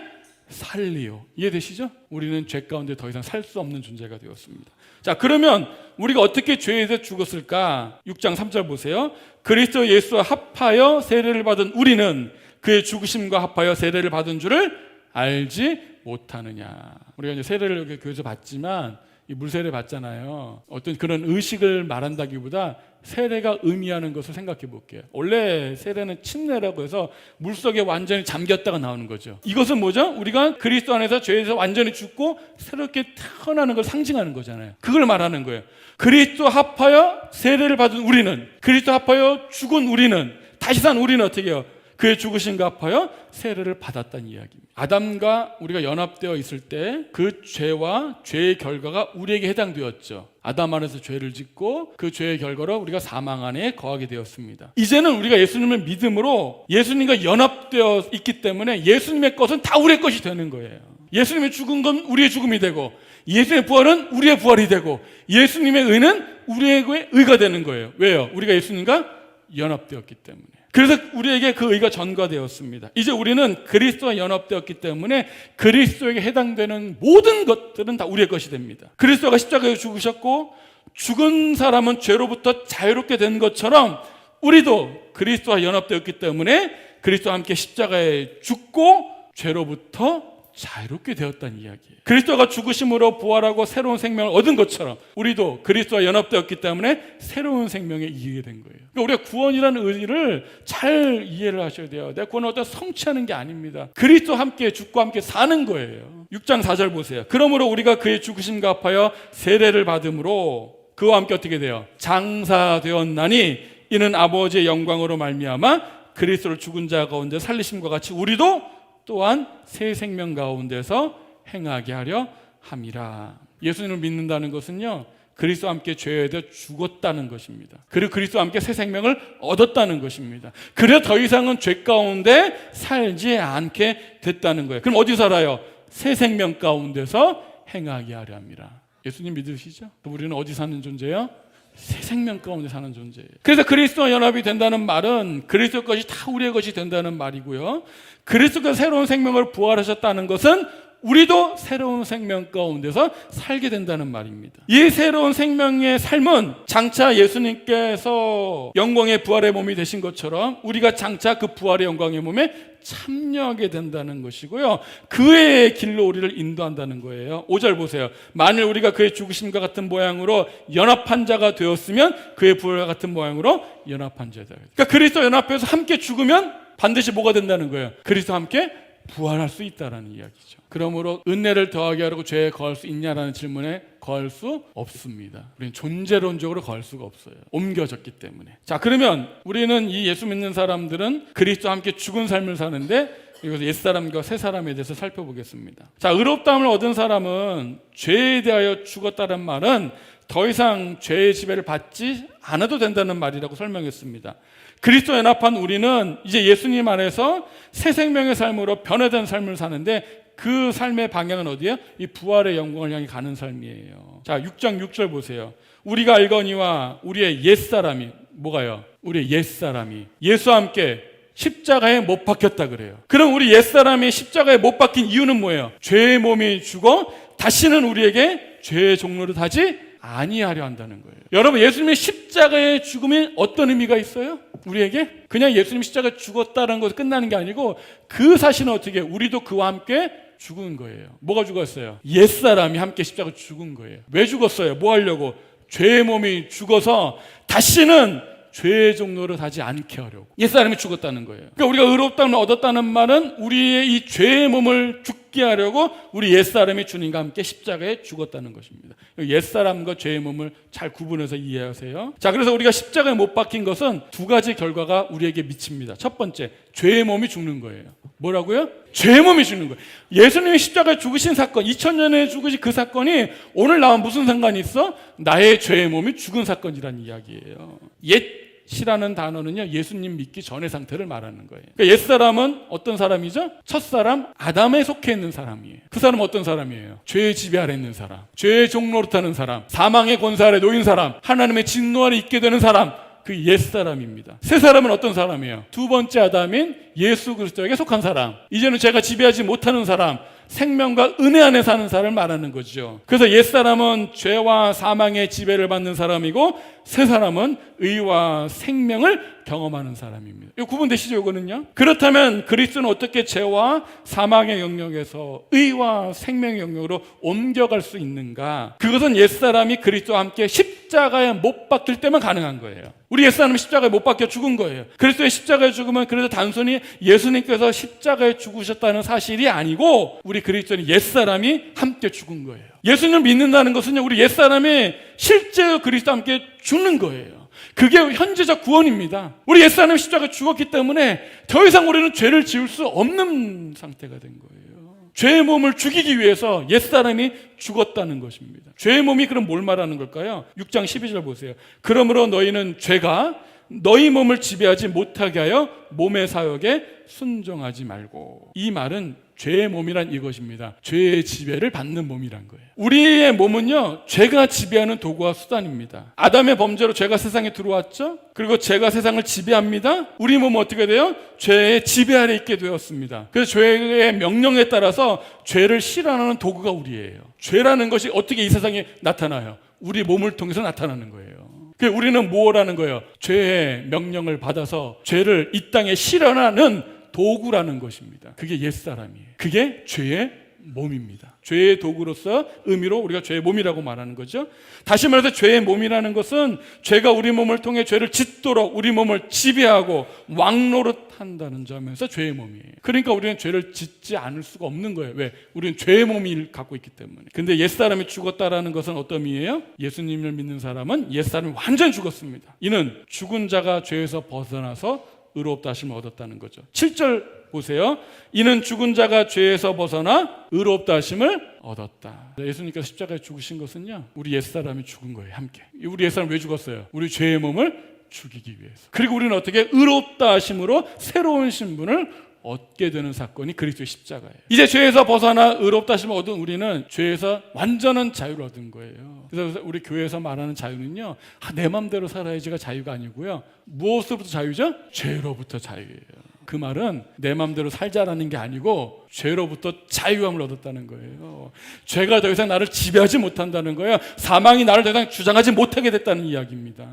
살리요. 이해되시죠? 우리는 죄 가운데 더 이상 살 수 없는 존재가 되었습니다. 자, 그러면 우리가 어떻게 죄에 대해 죽었을까? 6장 3절 보세요. 그리스도 예수와 합하여 세례를 받은 우리는 그의 죽으심과 합하여 세례를 받은 줄을 알지 못하느냐. 우리가 이제 세례를 여기 교회에서 받지만 이 물세례 받잖아요. 어떤 그런 의식을 말한다기보다 세례가 의미하는 것을 생각해 볼게요. 원래 세례는 침례라고 해서 물속에 완전히 잠겼다가 나오는 거죠. 이것은 뭐죠? 우리가 그리스도 안에서 죄에서 완전히 죽고 새롭게 태어나는 걸 상징하는 거잖아요. 그걸 말하는 거예요. 그리스도 합하여 세례를 받은 우리는, 그리스도 합하여 죽은 우리는, 다시 산 우리는 어떻게 해요? 그의 죽으심과 합하여 세례를 받았다는 이야기입니다. 아담과 우리가 연합되어 있을 때 그 죄와 죄의 결과가 우리에게 해당되었죠. 아담 안에서 죄를 짓고 그 죄의 결과로 우리가 사망 안에 거하게 되었습니다. 이제는 우리가 예수님을 믿음으로 예수님과 연합되어 있기 때문에 예수님의 것은 다 우리의 것이 되는 거예요. 예수님의 죽은 건 우리의 죽음이 되고, 예수님의 부활은 우리의 부활이 되고, 예수님의 의는 우리의 의가 되는 거예요. 왜요? 우리가 예수님과 연합되었기 때문에. 그래서 우리에게 그 의가 전가되었습니다. 이제 우리는 그리스도와 연합되었기 때문에 그리스도에게 해당되는 모든 것들은 다 우리의 것이 됩니다. 그리스도가 십자가에 죽으셨고 죽은 사람은 죄로부터 자유롭게 된 것처럼 우리도 그리스도와 연합되었기 때문에 그리스도와 함께 십자가에 죽고 죄로부터 자유롭게 되었다는 이야기예요. 그리스도가 죽으심으로 부활하고 새로운 생명을 얻은 것처럼 우리도 그리스도와 연합되었기 때문에 새로운 생명에 이르게 된 거예요. 그러니까 우리가 구원이라는 의미를 잘 이해를 하셔야 돼요. 내 구원은 어떤 성취하는 게 아닙니다. 그리스도와 함께 죽고 함께 사는 거예요. 6장 4절 보세요. 그러므로 우리가 그의 죽으심과 합하여 세례를 받음으로 그와 함께 어떻게 돼요? 장사되었나니 이는 아버지의 영광으로 말미암아 그리스도를 죽은 자 가운데 살리심과 같이 우리도 또한 새 생명 가운데서 행하게 하려 함이라. 예수님을 믿는다는 것은요, 그리스도와 함께 죄에 대해 죽었다는 것입니다. 그리고 그리스도와 함께 새 생명을 얻었다는 것입니다. 그래서 더 이상은 죄 가운데 살지 않게 됐다는 거예요. 그럼 어디 살아요? 새 생명 가운데서 행하게 하려 함이라. 예수님 믿으시죠? 우리는 어디 사는 존재예요? 새 생명 가운데 사는 존재예요. 그래서 그리스도와 연합이 된다는 말은 그리스도 것이 다 우리의 것이 된다는 말이고요. 그리스도가 새로운 생명을 부활하셨다는 것은 우리도 새로운 생명 가운데서 살게 된다는 말입니다. 이 새로운 생명의 삶은 장차 예수님께서 영광의 부활의 몸이 되신 것처럼 우리가 장차 그 부활의 영광의 몸에 참여하게 된다는 것이고요. 그의 길로 우리를 인도한다는 거예요. 5절 보세요. 만일 우리가 그의 죽으심과 같은 모양으로 연합한 자가 되었으면 그의 부활과 같은 모양으로 연합한 자다. 그러니까 그리스도 연합해서 함께 죽으면 반드시 뭐가 된다는 거예요? 그리스도와 함께 부활할 수 있다는 이야기죠. 그러므로 은혜를 더하게 하려고 죄에 거할 수 있냐라는 질문에 거할 수 없습니다. 우리는 존재론적으로 거할 수가 없어요. 옮겨졌기 때문에. 자, 그러면 우리는 이 예수 믿는 사람들은 그리스도와 함께 죽은 삶을 사는데 이것을 옛사람과 새사람에 대해서 살펴보겠습니다. 자, 의롭다함을 얻은 사람은 죄에 대하여 죽었다는 말은 더 이상 죄의 지배를 받지 않아도 된다는 말이라고 설명했습니다. 그리스도 연합한 우리는 이제 예수님 안에서 새 생명의 삶으로 변화된 삶을 사는데 그 삶의 방향은 어디예요? 이 부활의 영광을 향해 가는 삶이에요. 자, 6장 6절 보세요. 우리가 알거니와 우리의 옛사람이 뭐가요? 우리의 옛사람이 예수와 함께 십자가에 못 박혔다 그래요. 그럼 우리 옛사람이 십자가에 못 박힌 이유는 뭐예요? 죄의 몸이 죽어 다시는 우리에게 죄의 종로를 하지 아니하려 한다는 거예요. 여러분, 예수님의 십자가의 죽음이 어떤 의미가 있어요? 우리에게 그냥 예수님 십자가에 죽었다는 것이 끝나는 게 아니고 그 사실은 어떻게 해요? 우리도 그와 함께 죽은 거예요. 뭐가 죽었어요? 옛사람이 함께 십자가에 죽은 거예요. 왜 죽었어요? 뭐 하려고? 죄의 몸이 죽어서 다시는 죄의 종로를 하지 않게 하려고. 옛사람이 죽었다는 거예요. 그러니까 우리가 의롭다함을 얻었다는 말은 우리의 이 죄의 몸을 죽게 하려고 우리 옛사람이 주님과 함께 십자가에 죽었다는 것입니다. 옛사람과 죄의 몸을 잘 구분해서 이해하세요. 자, 그래서 우리가 십자가에 못 박힌 것은 두 가지 결과가 우리에게 미칩니다. 첫 번째, 죄의 몸이 죽는 거예요. 뭐라고요? 죄의 몸이 죽는 거예요. 예수님이 십자가에 죽으신 사건, 2000년에 죽으신 그 사건이 오늘 나와 무슨 상관이 있어? 나의 죄의 몸이 죽은 사건이라는 이야기예요. 옛이라는 단어는요, 예수님 믿기 전의 상태를 말하는 거예요. 그러니까 옛사람은 어떤 사람이죠? 첫사람 아담에 속해 있는 사람이에요. 그 사람은 어떤 사람이에요? 죄의 지배 아래 있는 사람, 죄의 종노릇하는 사람, 사망의 권세 아래 놓인 사람, 하나님의 진노 아래 있게 되는 사람, 그 옛사람입니다. 새 사람은 어떤 사람이에요? 두 번째 아담인 예수 그리스도에게 속한 사람, 이제는 죄가 지배하지 못하는 사람, 생명과 은혜 안에 사는 사람을 말하는 거죠. 그래서 옛사람은 죄와 사망의 지배를 받는 사람이고 새 사람은 의와 생명을 경험하는 사람입니다. 이거 구분되시죠? 이거는요. 그렇다면 그리스도는 어떻게 죄와 사망의 영역에서 의와 생명의 영역으로 옮겨갈 수 있는가? 그것은 옛사람이 그리스도와 함께 십자가에 못 박힐 때만 가능한 거예요. 우리 옛사람은 십자가에 못 박혀 죽은 거예요. 그리스도의 십자가에 죽으면 그래서 단순히 예수님께서 십자가에 죽으셨다는 사실이 아니고 우리 그리스도는 옛사람이 함께 죽은 거예요. 예수님을 믿는다는 것은요, 우리 옛사람이 실제 그리스도와 함께 죽는 거예요. 그게 현재적 구원입니다. 우리 옛사람이 십자가에 죽었기 때문에 더 이상 우리는 죄를 지을 수 없는 상태가 된 거예요. 죄의 몸을 죽이기 위해서 옛사람이 죽었다는 것입니다. 죄의 몸이 그럼 뭘 말하는 걸까요? 6장 12절 보세요. 그러므로 너희는 죄가 너희 몸을 지배하지 못하게 하여 몸의 사역에 순종하지 말고. 이 말은 죄의 몸이란 이것입니다. 죄의 지배를 받는 몸이란 거예요. 우리의 몸은요, 죄가 지배하는 도구와 수단입니다. 아담의 범죄로 죄가 세상에 들어왔죠. 그리고 죄가 세상을 지배합니다. 우리 몸은 어떻게 돼요? 죄의 지배 아래 있게 되었습니다. 그래서 죄의 명령에 따라서 죄를 실현하는 도구가 우리예요. 죄라는 것이 어떻게 이 세상에 나타나요? 우리 몸을 통해서 나타나는 거예요. 우리는 뭐라는 거예요? 죄의 명령을 받아서 죄를 이 땅에 실현하는 도구라는 것입니다. 그게 옛사람이에요. 그게 죄의 몸입니다. 죄의 도구로서 의미로 우리가 죄의 몸이라고 말하는 거죠. 다시 말해서 죄의 몸이라는 것은 죄가 우리 몸을 통해 죄를 짓도록 우리 몸을 지배하고 왕노릇한다는 점에서 죄의 몸이에요. 그러니까 우리는 죄를 짓지 않을 수가 없는 거예요. 왜? 우리는 죄의 몸을 갖고 있기 때문에. 근데 옛사람이 죽었다라는 것은 어떤 의미예요? 예수님을 믿는 사람은 옛사람이 완전히 죽었습니다. 이는 죽은 자가 죄에서 벗어나서 의롭다 하심을 얻었다는 거죠. 7절 보세요. 이는 죽은 자가 죄에서 벗어나 의롭다 하심을 얻었다. 예수님께서 십자가에 죽으신 것은요, 우리 옛사람이 죽은 거예요. 함께. 우리 옛사람 왜 죽었어요? 우리 죄의 몸을 죽이기 위해서. 그리고 우리는 어떻게 의롭다 하심으로 새로운 신분을 얻게 되는 사건이 그리스도의 십자가예요. 이제 죄에서 벗어나 의롭다 하심을 얻은 우리는 죄에서 완전한 자유를 얻은 거예요. 그래서 우리 교회에서 말하는 자유는요, 내 맘대로 살아야지가 자유가 아니고요. 무엇으로부터 자유죠? 죄로부터 자유예요. 그 말은 내 맘대로 살자라는 게 아니고 죄로부터 자유함을 얻었다는 거예요. 죄가 더 이상 나를 지배하지 못한다는 거예요. 사망이 나를 더 이상 주장하지 못하게 됐다는 이야기입니다.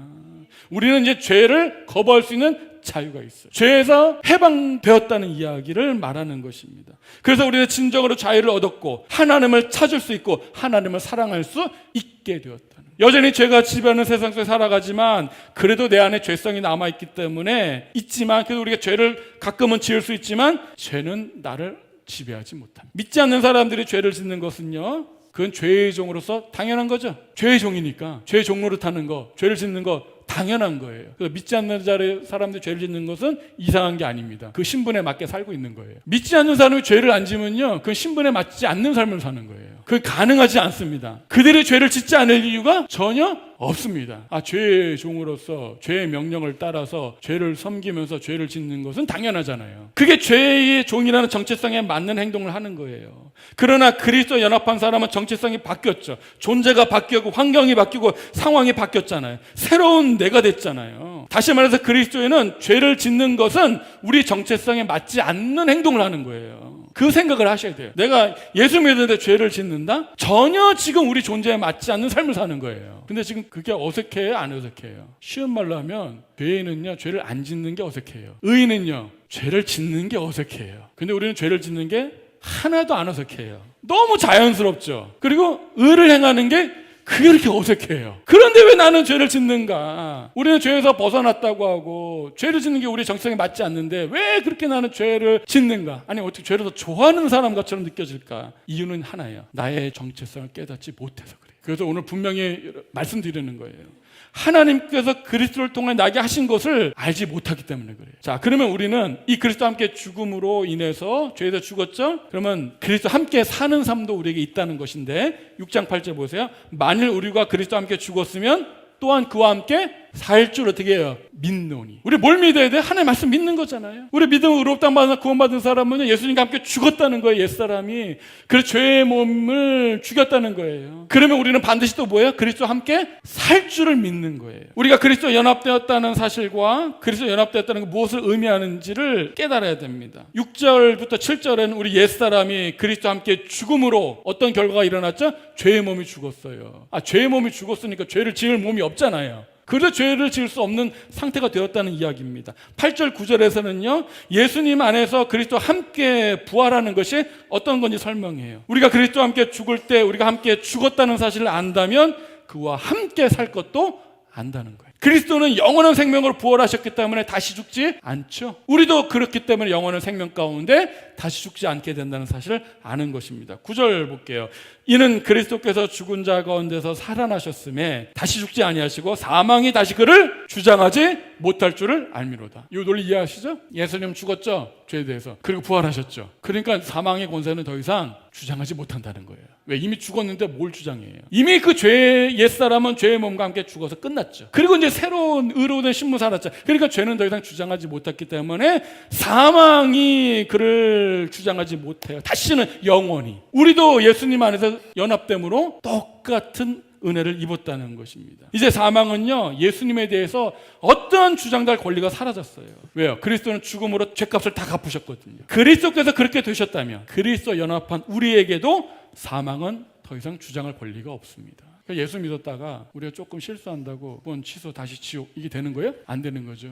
우리는 이제 죄를 거부할 수 있는 자유가 있어요. 죄에서 해방되었다는 이야기를 말하는 것입니다. 그래서 우리는 진정으로 자유를 얻었고 하나님을 찾을 수 있고 하나님을 사랑할 수 있게 되었다는. 여전히 죄가 지배하는 세상 속에 살아가지만 그래도 내 안에 죄성이 남아있기 때문에 있지만, 그래도 우리가 죄를 가끔은 지을 수 있지만 죄는 나를 지배하지 못합니다. 믿지 않는 사람들이 죄를 짓는 것은요, 그건 죄의 종으로서 당연한 거죠. 죄의 종이니까 죄의 종로를 타는 거, 죄를 짓는 거 당연한 거예요. 그래서 믿지 않는 사람들이 죄를 짓는 것은 이상한 게 아닙니다. 그 신분에 맞게 살고 있는 거예요. 믿지 않는 사람이 죄를 안 지면요, 그 신분에 맞지 않는 삶을 사는 거예요. 그게 가능하지 않습니다. 그들이 죄를 짓지 않을 이유가 전혀 없습니다. 죄의 종으로서 죄의 명령을 따라서 죄를 섬기면서 죄를 짓는 것은 당연하잖아요. 그게 죄의 종이라는 정체성에 맞는 행동을 하는 거예요. 그러나 그리스도 연합한 사람은 정체성이 바뀌었죠. 존재가 바뀌었고 환경이 바뀌고 상황이 바뀌었잖아요. 새로운 내가 됐잖아요. 다시 말해서 그리스도에는 죄를 짓는 것은 우리 정체성에 맞지 않는 행동을 하는 거예요. 그 생각을 하셔야 돼요. 내가 예수 믿는데 죄를 짓는다? 전혀 지금 우리 존재에 맞지 않는 삶을 사는 거예요. 근데 지금 그게 어색해요? 안 어색해요? 쉬운 말로 하면 죄인은요, 죄를 안 짓는 게 어색해요. 의인은요, 죄를 짓는 게 어색해요. 근데 우리는 죄를 짓는 게 하나도 안 어색해요. 너무 자연스럽죠. 그리고 의를 행하는 게 그게 이렇게 어색해요. 그런데 왜 나는 죄를 짓는가? 우리는 죄에서 벗어났다고 하고 죄를 짓는 게 우리 정성에 맞지 않는데 왜 그렇게 나는 죄를 짓는가? 아니 어떻게 죄를 더 좋아하는 사람 것처럼 느껴질까? 이유는 하나예요. 나의 정체성을 깨닫지 못해서 그래요. 그래서 오늘 분명히 말씀드리는 거예요. 하나님께서 그리스도를 통해 나게 하신 것을 알지 못하기 때문에 그래요. 자, 그러면 우리는 이 그리스도와 함께 죽음으로 인해서 죄에서 죽었죠? 그러면 그리스도와 함께 사는 삶도 우리에게 있다는 것인데 6장 8절 보세요. 만일 우리가 그리스도와 함께 죽었으면 또한 그와 함께 살 줄 어떻게 해요? 믿노니. 우리 뭘 믿어야 돼? 하나님의 말씀 믿는 거잖아요. 우리 믿음을 의롭다 받아 구원받은 사람은 예수님과 함께 죽었다는 거예요. 옛사람이. 그래서 죄의 몸을 죽였다는 거예요. 그러면 우리는 반드시 또 뭐예요? 그리스도와 함께 살 줄을 믿는 거예요. 우리가 그리스도 연합되었다는 사실과 그리스도 연합되었다는 게 무엇을 의미하는지를 깨달아야 됩니다. 6절부터 7절에는 우리 옛사람이 그리스도와 함께 죽음으로 어떤 결과가 일어났죠? 죄의 몸이 죽었어요. 죄의 몸이 죽었으니까 죄를 지을 몸이 없잖아요. 그래서 죄를 지을 수 없는 상태가 되었다는 이야기입니다. 8절 9절에서는요 예수님 안에서 그리스도와 함께 부활하는 것이 어떤 건지 설명해요. 우리가 그리스도와 함께 죽을 때 우리가 함께 죽었다는 사실을 안다면 그와 함께 살 것도 안다는 거예요. 그리스도는 영원한 생명으로 부활하셨기 때문에 다시 죽지 않죠. 우리도 그렇기 때문에 영원한 생명 가운데 다시 죽지 않게 된다는 사실을 아는 것입니다. 9절 볼게요. 이는 그리스도께서 죽은 자 가운데서 살아나셨음에 다시 죽지 아니하시고 사망이 다시 그를 주장하지 못할 줄을 알미로다. 이 논리 이해하시죠? 예수님 죽었죠? 죄에 대해서. 그리고 부활하셨죠. 그러니까 사망의 권세는 더 이상 주장하지 못한다는 거예요. 왜? 이미 죽었는데 뭘 주장해요? 이미 그 죄의 옛사람은 죄의 몸과 함께 죽어서 끝났죠. 그리고 이제 새로운 의로운 신분 살았죠. 그러니까 죄는 더 이상 주장하지 못했기 때문에 사망이 그를 주장하지 못해요. 다시는 영원히. 우리도 예수님 안에서 연합됨으로 똑같은 은혜를 입었다는 것입니다. 이제 사망은요 예수님에 대해서 어떤 주장할 권리가 사라졌어요. 왜요? 그리스도는 죽음으로 죄값을 다 갚으셨거든요. 그리스도께서 그렇게 되셨다면 그리스도 연합한 우리에게도 사망은 더 이상 주장할 권리가 없습니다. 예수 믿었다가 우리가 조금 실수한다고 번 취소 다시 지옥 이게 되는 거예요? 안 되는 거죠.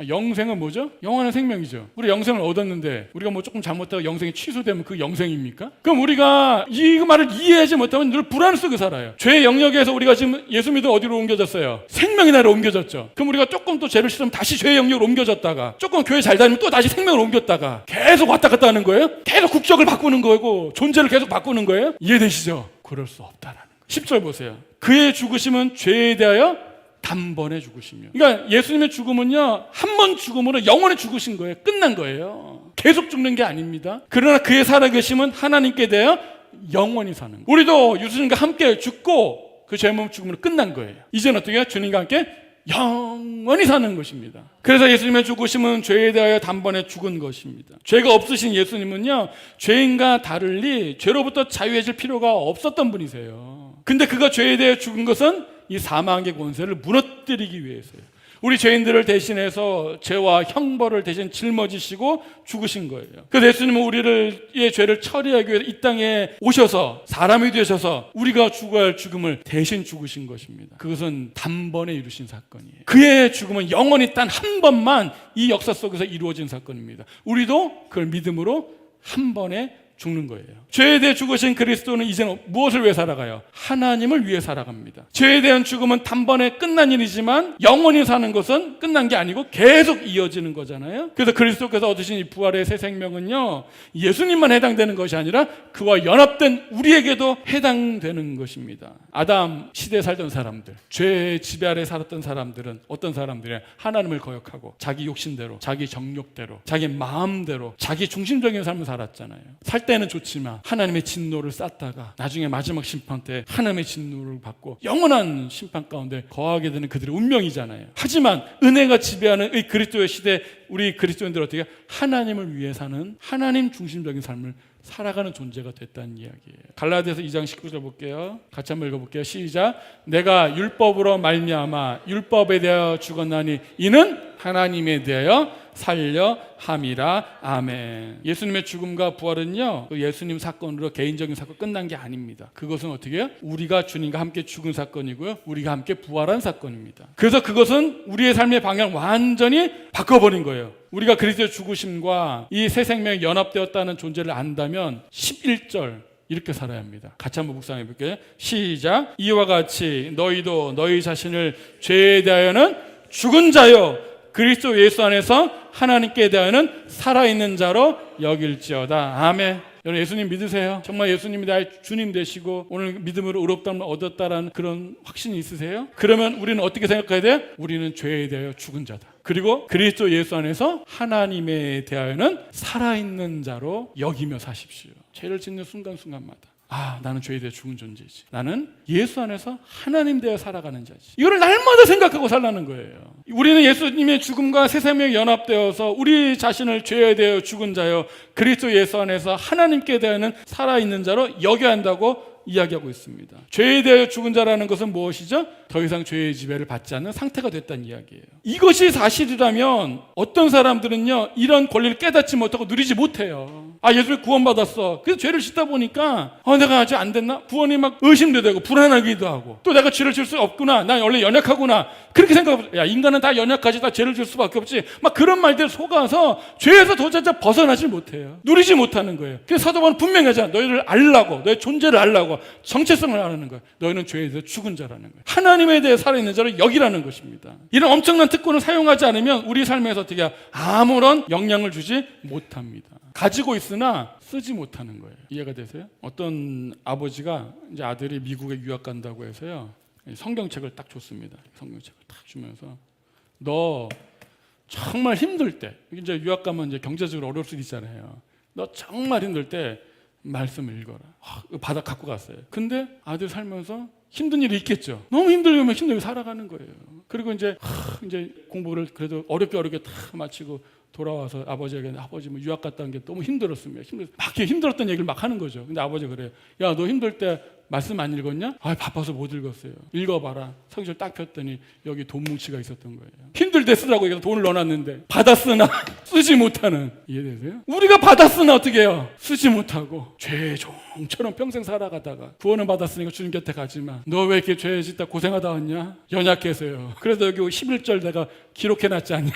영생은 뭐죠? 영원한 생명이죠. 우리 영생을 얻었는데 우리가 뭐 조금 잘못하고 영생이 취소되면 그 영생입니까? 그럼 우리가 이 말을 이해하지 못하면 늘 불안 속에 살아요. 죄의 영역에서 우리가 지금 예수 믿어 어디로 옮겨졌어요? 생명의 나라로 옮겨졌죠. 그럼 우리가 조금 또 죄를 싫으면 다시 죄의 영역으로 옮겨졌다가 조금 교회 잘 다니면 또 다시 생명을 옮겼다가 계속 왔다 갔다 하는 거예요? 계속 국적을 바꾸는 거고 존재를 계속 바꾸는 거예요? 이해되시죠? 그럴 수 없다라는 거예요. 10절 보세요. 그의 죽으심은 죄에 대하여 단번에 죽으시며. 그러니까 예수님의 죽음은요 한 번 죽음으로 영원히 죽으신 거예요. 끝난 거예요. 계속 죽는 게 아닙니다. 그러나 그의 살아계심은 하나님께 대하여 영원히 사는 거예요. 우리도 예수님과 함께 죽고 그 죄 몸 죽음으로 끝난 거예요. 이제는 어떻게 해요? 주님과 함께 영원히 사는 것입니다. 그래서 예수님의 죽으심은 죄에 대하여 단번에 죽은 것입니다. 죄가 없으신 예수님은요 죄인과 다르리 죄로부터 자유해질 필요가 없었던 분이세요. 근데 그가 죄에 대해 죽은 것은 이 사망의 권세를 무너뜨리기 위해서요. 우리 죄인들을 대신해서 죄와 형벌을 대신 짊어지시고 죽으신 거예요. 그래서 예수님은 우리의 죄를 처리하기 위해 이 땅에 오셔서 사람이 되셔서 우리가 죽어야 할 죽음을 대신 죽으신 것입니다. 그것은 단번에 이루신 사건이에요. 그의 죽음은 영원히 단 한 번만 이 역사 속에서 이루어진 사건입니다. 우리도 그걸 믿음으로 한 번에 죽는 거예요. 죄에 대해 죽으신 그리스도는 이제는 무엇을 위해 살아가요? 하나님을 위해 살아갑니다. 죄에 대한 죽음은 단번에 끝난 일이지만 영원히 사는 것은 끝난 게 아니고 계속 이어지는 거잖아요. 그래서 그리스도께서 얻으신 이 부활의 새 생명은요 예수님만 해당되는 것이 아니라 그와 연합된 우리에게도 해당되는 것입니다. 아담 시대에 살던 사람들, 죄의 지배 아래 살았던 사람들은 어떤 사람들이에요? 하나님을 거역하고 자기 욕심대로, 자기 정욕대로, 자기 마음대로, 자기 중심적인 삶을 살았잖아요. 살 때는 좋지만 하나님의 진노를 쌌다가 나중에 마지막 심판 때 하나님의 진노를 받고 영원한 심판 가운데 거하게 되는 그들의 운명이잖아요. 하지만 은혜가 지배하는 이 그리스도의 시대 우리 그리스도인들 어떻게 하나님을 위해 사는 하나님 중심적인 삶을 살아가는 존재가 됐다는 이야기예요. 갈라디아서 2장 19절 볼게요. 같이 한번 읽어볼게요. 시작. 내가 율법으로 말미암아 율법에 대하여 죽었나니 이는 하나님에 대하여 살려 함이라. 아멘. 예수님의 죽음과 부활은요 예수님 사건으로 개인적인 사건 끝난 게 아닙니다. 그것은 어떻게 해요? 우리가 주님과 함께 죽은 사건이고요 우리가 함께 부활한 사건입니다. 그래서 그것은 우리의 삶의 방향을 완전히 바꿔버린 거예요. 우리가 그리스도의 죽으심과 이 새 생명에 연합되었다는 존재를 안다면 11절 이렇게 살아야 합니다. 같이 한번 묵상해 볼게요. 시작. 이와 같이 너희도 너희 자신을 죄에 대하여는 죽은 자요 그리스도 예수 안에서 하나님께 대하여는 살아있는 자로 여길지어다. 아멘. 여러분 예수님 믿으세요? 정말 예수님이 나의 주님 되시고 오늘 믿음으로 의롭다함을 얻었다라는 그런 확신이 있으세요? 그러면 우리는 어떻게 생각해야 돼요? 우리는 죄에 대하여 죽은 자다. 그리고 그리스도 예수 안에서 하나님에 대하여는 살아있는 자로 여기며 사십시오. 죄를 짓는 순간순간마다 나는 죄에 대해 죽은 존재지. 나는 예수 안에서 하나님 되어 살아가는 자지. 이거를 날마다 생각하고 살라는 거예요. 우리는 예수님의 죽음과 새 생명에 연합되어서 우리 자신을 죄에 대해 죽은 자여 그리스도 예수 안에서 하나님께 대하여는 살아있는 자로 여겨야 한다고 이야기하고 있습니다. 죄에 대해 죽은 자라는 것은 무엇이죠? 더 이상 죄의 지배를 받지 않는 상태가 됐다는 이야기예요. 이것이 사실이라면 어떤 사람들은요 이런 권리를 깨닫지 못하고 누리지 못해요. 예수님 구원받았어. 그래서 죄를 짓다 보니까 내가 아직 안 됐나? 구원이 막 의심도 되고 불안하기도 하고, 또 내가 죄를 질 수 없구나, 나 원래 연약하구나, 그렇게 생각하고, 인간은 다 연약하지, 다 죄를 질 수밖에 없지, 막 그런 말들 속아서 죄에서 도저히 벗어나질 못해요. 누리지 못하는 거예요. 그래서 사도 바울은 분명히 하잖아. 너희를 알라고, 너의 존재를 알라고, 정체성을 알라는 거예요. 너희는 죄에 대해서 죽은 자라는 거예요. 하나님에 대해 살아있는 자를 여기라는 것입니다. 이런 엄청난 특권을 사용하지 않으면 우리 삶에서 어떻게 아무런 영향을 주지 못합니다. 가지고 있으나 쓰지 못하는 거예요. 이해가 되세요? 어떤 아버지가 이제 아들이 미국에 유학 간다고 해서요, 성경책을 딱 줬습니다. 성경책을 딱 주면서, 너 정말 힘들 때, 이제 유학 가면 이제 경제적으로 어려울 수도 있잖아요. 너 정말 힘들 때 말씀을 읽어라. 바닥 갖고 갔어요. 근데 아들 살면서 힘든 일이 있겠죠. 너무 힘들면 힘들게 살아가는 거예요. 그리고 이제 공부를 그래도 어렵게 다 마치고 돌아와서 아버지에게, 아버지 뭐 유학 갔다 온 게 너무 힘들었습니다. 막 힘들었던 얘기를 막 하는 거죠. 근데 아버지가 그래요. 야, 너 힘들 때 말씀 안 읽었냐? 바빠서 못 읽었어요. 읽어봐라. 성경을 딱 폈더니 여기 돈 뭉치가 있었던 거예요. 힘들 때 쓰라고 해서 돈을 넣어놨는데 받았으나 쓰지 못하는. 이해되세요? 우리가 받았으나 어떻게 해요? 쓰지 못하고 죄의 종처럼 평생 살아가다가 구원을 받았으니까 주님 곁에 가지만 너 왜 이렇게 죄 짓다 고생하다 왔냐? 연약해서요. 그래서 여기 11절 내가 기록해놨지 않냐?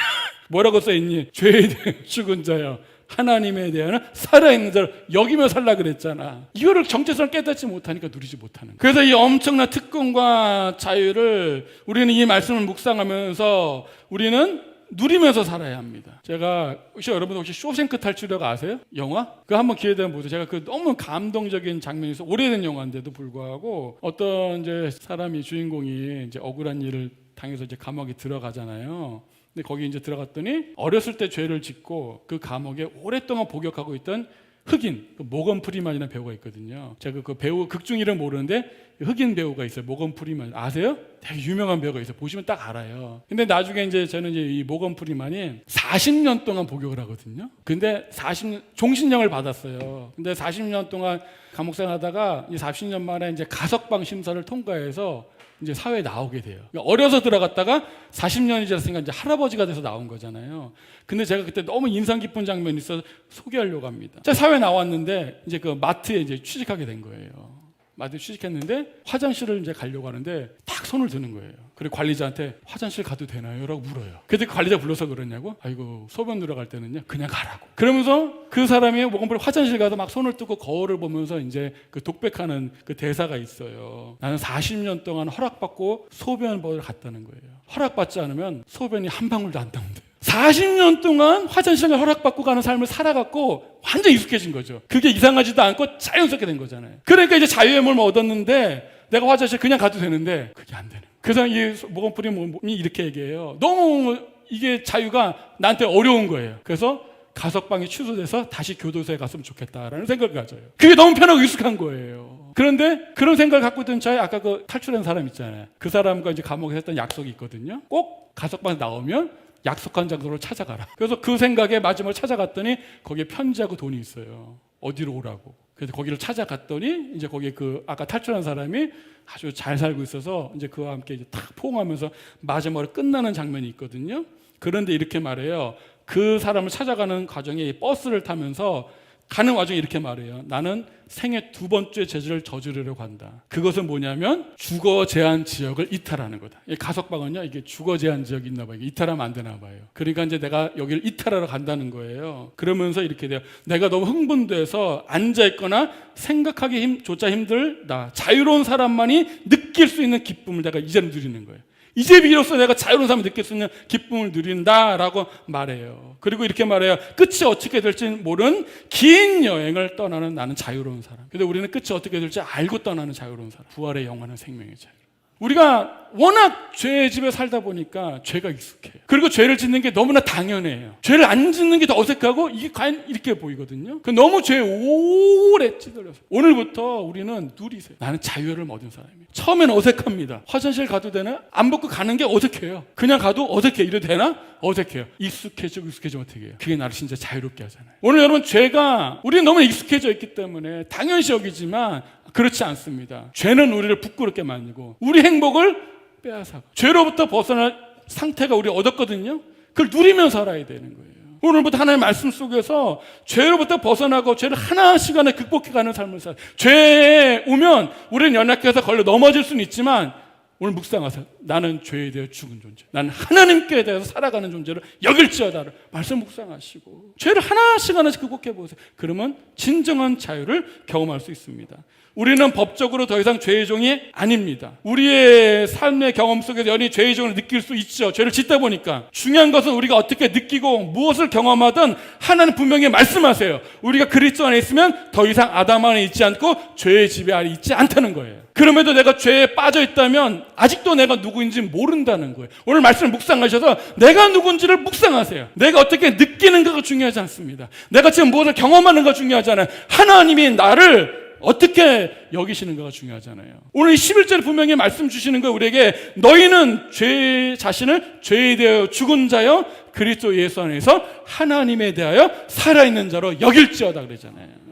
뭐라고 써있니? 죄에 대해 죽은 자여, 하나님에 대한 살아있는 자를 여기며 살라 그랬잖아. 이거를 정체성을 깨닫지 못하니까 누리지 못하는 거예요. 그래서 이 엄청난 특권과 자유를 우리는 이 말씀을 묵상하면서 우리는 누리면서 살아야 합니다. 제가 혹시 여러분 쇼생크 탈출이라고 아세요? 영화? 그거 한번 기회 되면 보세요. 제가 그 너무 감동적인 장면이 있어. 오래된 영화인데도 불구하고 어떤 이제 사람이, 주인공이 이제 억울한 일을 당해서 이제 감옥에 들어가잖아요. 근데 거기 이제 들어갔더니 어렸을 때 죄를 짓고 그 감옥에 오랫동안 복역하고 있던 흑인, 모건 프리만이라는 배우가 있거든요. 제가 그 배우 극중 이름 모르는데 흑인 배우가 있어요. 모건 프리만 아세요? 되게 유명한 배우가 있어요. 보시면 딱 알아요. 근데 나중에 이제 저는 이제 이 모건 프리만이 40년 동안 복역을 하거든요. 근데 40년 종신형을 받았어요. 근데 40년 동안 감옥 생활하다가 이 40년 만에 이제 가석방 심사를 통과해서 이제 사회에 나오게 돼요. 어려서 들어갔다가 40년이 지났으니까 이제 할아버지가 돼서 나온 거잖아요. 근데 제가 그때 너무 인상 깊은 장면이 있어서 소개하려고 합니다. 제가 사회에 나왔는데 이제 그 마트에 이제 취직하게 된 거예요. 마트에 취직했는데 화장실을 이제 가려고 하는데 딱 손을 드는 거예요. 그리고 관리자한테 화장실 가도 되나요? 라고 물어요. 그때 관리자 불러서 그러냐고? 아이고, 소변 들어갈 때는요 그냥 가라고. 그러면서 그 사람이 모건프리 화장실 가서 막 손을 뜨고 거울을 보면서 이제 그 독백하는 그 대사가 있어요. 나는 40년 동안 허락받고 소변 보러 갔다는 거예요. 허락받지 않으면 소변이 한 방울도 안 나온대요. 40년 동안 화장실을 허락받고 가는 삶을 살아갖고 완전 익숙해진 거죠. 그게 이상하지도 않고 자연스럽게 된 거잖아요. 그러니까 이제 자유의 몸을 얻었는데 내가 화장실 그냥 가도 되는데 그게 안 되는 거예요. 그래서 이 모건프리 몸이 이렇게 얘기해요. 너무 이게 자유가 나한테 어려운 거예요. 그래서 가석방이 취소돼서 다시 교도소에 갔으면 좋겠다라는 생각을 가져요. 그게 너무 편하고 익숙한 거예요. 그런데 그런 생각을 갖고 있던 차에 아까 그 탈출한 사람 있잖아요. 그 사람과 이제 감옥에서 했던 약속이 있거든요. 꼭 가석방 나오면 약속한 장소를 찾아가라. 그래서 그 생각에 마지막으로 찾아갔더니 거기에 편지하고 돈이 있어요. 어디로 오라고. 그래서 거기를 찾아갔더니 이제 거기에 그 아까 탈출한 사람이 아주 잘 살고 있어서 이제 그와 함께 이제 탁 포옹하면서 마지막으로 끝나는 장면이 있거든요. 그런데 이렇게 말해요. 그 사람을 찾아가는 과정에 버스를 타면서 가는 와중에 이렇게 말해요. 나는 생애 2번째 죄를 저지르려고 한다. 그것은 뭐냐면 주거 제한 지역을 이탈하는 거다. 가석방은요, 이게 주거 제한 지역이 있나 봐요. 이탈하면 안 되나 봐요. 그러니까 이제 내가 여기를 이탈하러 간다는 거예요. 그러면서 이렇게 돼요. 내가 너무 흥분돼서 앉아있거나 생각하기 조차 힘들다. 자유로운 사람만이 느낄 수 있는 기쁨을 내가 이제는 누리는 거예요. 이제 비로소 내가 자유로운 삶을 느낄 수 있는 기쁨을 누린다라고 말해요. 그리고 이렇게 말해요. 끝이 어떻게 될지 모르는 긴 여행을 떠나는 나는 자유로운 사람. 근데 우리는 끝이 어떻게 될지 알고 떠나는 자유로운 사람. 부활의 영원한 생명의 자유. 우리가 워낙 죄의 집에 살다 보니까 죄가 익숙해요. 그리고 죄를 짓는 게 너무나 당연해요. 죄를 안 짓는 게 더 어색하고 이게 과연 이렇게 보이거든요. 너무 죄에 오래 찌들려서 오늘부터 우리는 누리세요. 나는 자유를 얻은 사람이에요. 처음엔 어색합니다. 화장실 가도 되나? 안 벗고 가는 게 어색해요. 그냥 가도 어색해. 이래도 되나? 어색해요. 익숙해지면 어떻게 해요? 그게 나를 진짜 자유롭게 하잖아요. 오늘 여러분, 죄가 우리는 너무 익숙해져 있기 때문에 당연시 여기지만 그렇지 않습니다. 죄는 우리를 부끄럽게 만들고 우리 행복을 빼앗아가. 죄로부터 벗어날 상태가 우리 얻었거든요. 그걸 누리며 살아야 되는 거예요. 오늘부터 하나님의 말씀 속에서 죄로부터 벗어나고 죄를 하나씩 하나 극복해가는 삶을 살아요. 죄에 오면 우리는 연약해서 걸려 넘어질 수는 있지만 오늘 묵상하세요. 나는 죄에 대해 죽은 존재, 나는 하나님께 대해서 살아가는 존재를 여길지어다를 말씀 묵상하시고 죄를 하나씩 하나씩 극복해보세요. 그러면 진정한 자유를 경험할 수 있습니다. 우리는 법적으로 더 이상 죄의 종이 아닙니다. 우리의 삶의 경험 속에서 연히 죄의 종을 느낄 수 있죠. 죄를 짓다 보니까. 중요한 것은 우리가 어떻게 느끼고 무엇을 경험하든 하나님 분명히 말씀하세요. 우리가 그리스도 안에 있으면 더 이상 아담 안에 있지 않고 죄의 지배 아래 있지 않다는 거예요. 그럼에도 내가 죄에 빠져 있다면 아직도 내가 누구인지 모른다는 거예요. 오늘 말씀을 묵상하셔서 내가 누군지를 묵상하세요. 내가 어떻게 느끼는가가 중요하지 않습니다. 내가 지금 무엇을 경험하는가 중요하지 않아요. 하나님이 나를 어떻게 여기시는가가 중요하잖아요. 오늘 이 11절에 분명히 말씀 주시는 거예요. 우리에게 너희는 죄 자신을 죄에 대하여 죽은 자여 그리스도 예수 안에서 하나님에 대하여 살아있는 자로 여길지어다 그러잖아요.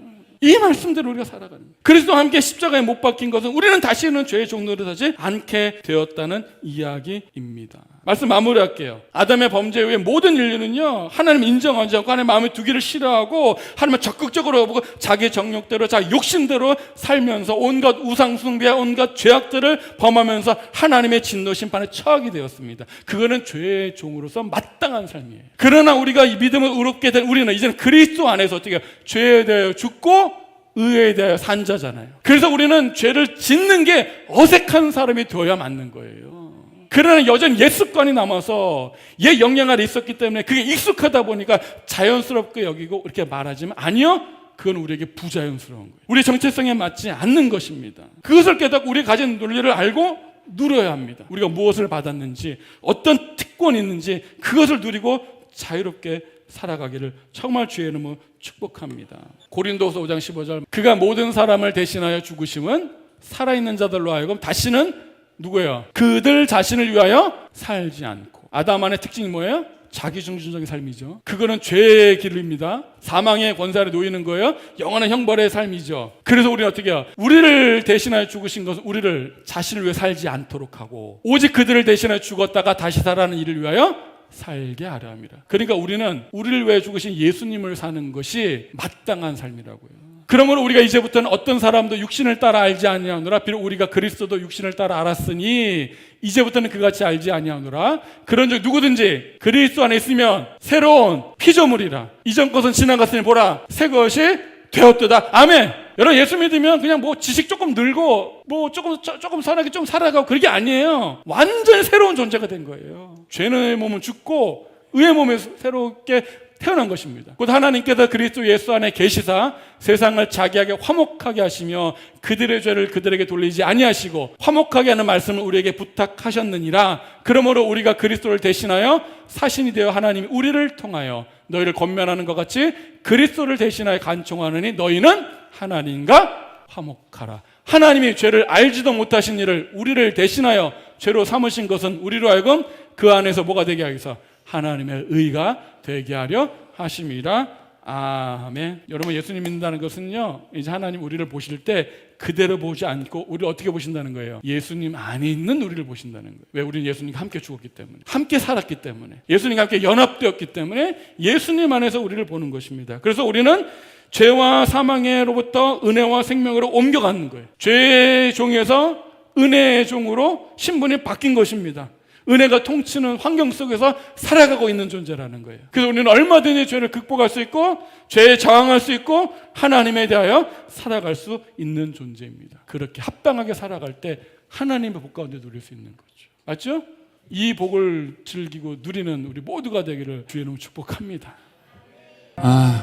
이 말씀대로 우리가 살아가는 거예요. 그리스도와 함께 십자가에 못 박힌 것은 우리는 다시는 죄의 종노릇 하지 않게 되었다는 이야기입니다. 말씀 마무리할게요. 아담의 범죄 후에 모든 인류는요, 하나님 인정하지 않고 하나님 마음에 두기를 싫어하고 하나님을 적극적으로 보고 자기 정욕대로 자기 욕심대로 살면서 온갖 우상숭배와 온갖 죄악들을 범하면서 하나님의 진노 심판에 처하게 되었습니다. 그거는 죄의 종으로서 마땅한 삶이에요. 그러나 우리가 이 믿음을 의롭게 된 우리는 이제는 그리스도 안에서 어떻게 죄에 대하여 죽고 의에 대하여 산 자잖아요. 그래서 우리는 죄를 짓는 게 어색한 사람이 되어야 맞는 거예요. 그러나 여전히 옛 습관이 남아서 옛 영향 아래 있었기 때문에 그게 익숙하다 보니까 자연스럽게 여기고 이렇게 말하지만 아니요, 그건 우리에게 부자연스러운 거예요. 우리의 정체성에 맞지 않는 것입니다. 그것을 깨닫고 우리가 가진 논리를 알고 누려야 합니다. 우리가 무엇을 받았는지 어떤 특권이 있는지 그것을 누리고 자유롭게 살아가기를 정말 주의 이름으로 축복합니다. 고린도서 5장 15절 그가 모든 사람을 대신하여 죽으심은 살아있는 자들로 하여금 다시는 누구예요? 그들 자신을 위하여 살지 않고. 아담 안의 특징이 뭐예요? 자기중심적인 삶이죠. 그거는 죄의 길입니다. 사망의 권세 아래 놓이는 거예요. 영원한 형벌의 삶이죠. 그래서 우리는 어떻게 해요? 우리를 대신하여 죽으신 것은 우리를 자신을 위해 살지 않도록 하고 오직 그들을 대신하여 죽었다가 다시 살아나는 일을 위하여 살게 하려 합니다. 그러니까 우리는 우리를 위해 죽으신 예수님을 사는 것이 마땅한 삶이라고요. 그러므로 우리가 이제부터는 어떤 사람도 육신을 따라 알지 아니하노라. 비록 우리가 그리스도도 육신을 따라 알았으니 이제부터는 그같이 알지 아니하노라. 그런즉 누구든지 그리스도 안에 있으면 새로운 피조물이라. 이전 것은 지나갔으니 보라 새 것이 되었도다. 아멘. 여러분 예수 믿으면 그냥 뭐 지식 조금 늘고 뭐 조금 선하게 좀 살아가고 그게 아니에요. 완전히 새로운 존재가 된 거예요. 죄의 몸은 죽고 의의 몸에 새롭게 태어난 것입니다. 곧 하나님께서 그리스도 예수 안에 계시사 세상을 자기에게 화목하게 하시며 그들의 죄를 그들에게 돌리지 아니하시고 화목하게 하는 말씀을 우리에게 부탁하셨느니라. 그러므로 우리가 그리스도를 대신하여 사신이 되어 하나님이 우리를 통하여 너희를 권면하는 것 같이 그리스도를 대신하여 간청하느니 너희는 하나님과 화목하라. 하나님이 죄를 알지도 못하신 일을 우리를 대신하여 죄로 삼으신 것은 우리로 하여금 그 안에서 뭐가 되게 하기 위해서 하나님의 의가 되게 하려 하심이라. 아멘. 여러분 예수님 믿는다는 것은요, 이제 하나님 우리를 보실 때 그대로 보지 않고 우리를 어떻게 보신다는 거예요? 예수님 안에 있는 우리를 보신다는 거예요. 왜? 우리는 예수님과 함께 죽었기 때문에, 함께 살았기 때문에, 예수님과 함께 연합되었기 때문에 예수님 안에서 우리를 보는 것입니다. 그래서 우리는 죄와 사망으로부터 은혜와 생명으로 옮겨가는 거예요. 죄의 종에서 은혜의 종으로 신분이 바뀐 것입니다. 은혜가 통치는 환경 속에서 살아가고 있는 존재라는 거예요. 그래서 우리는 얼마든지 죄를 극복할 수 있고 죄에 저항할 수 있고 하나님에 대하여 살아갈 수 있는 존재입니다. 그렇게 합당하게 살아갈 때 하나님의 복 가운데 누릴 수 있는 거죠. 맞죠? 이 복을 즐기고 누리는 우리 모두가 되기를 주의 이름으로 축복합니다.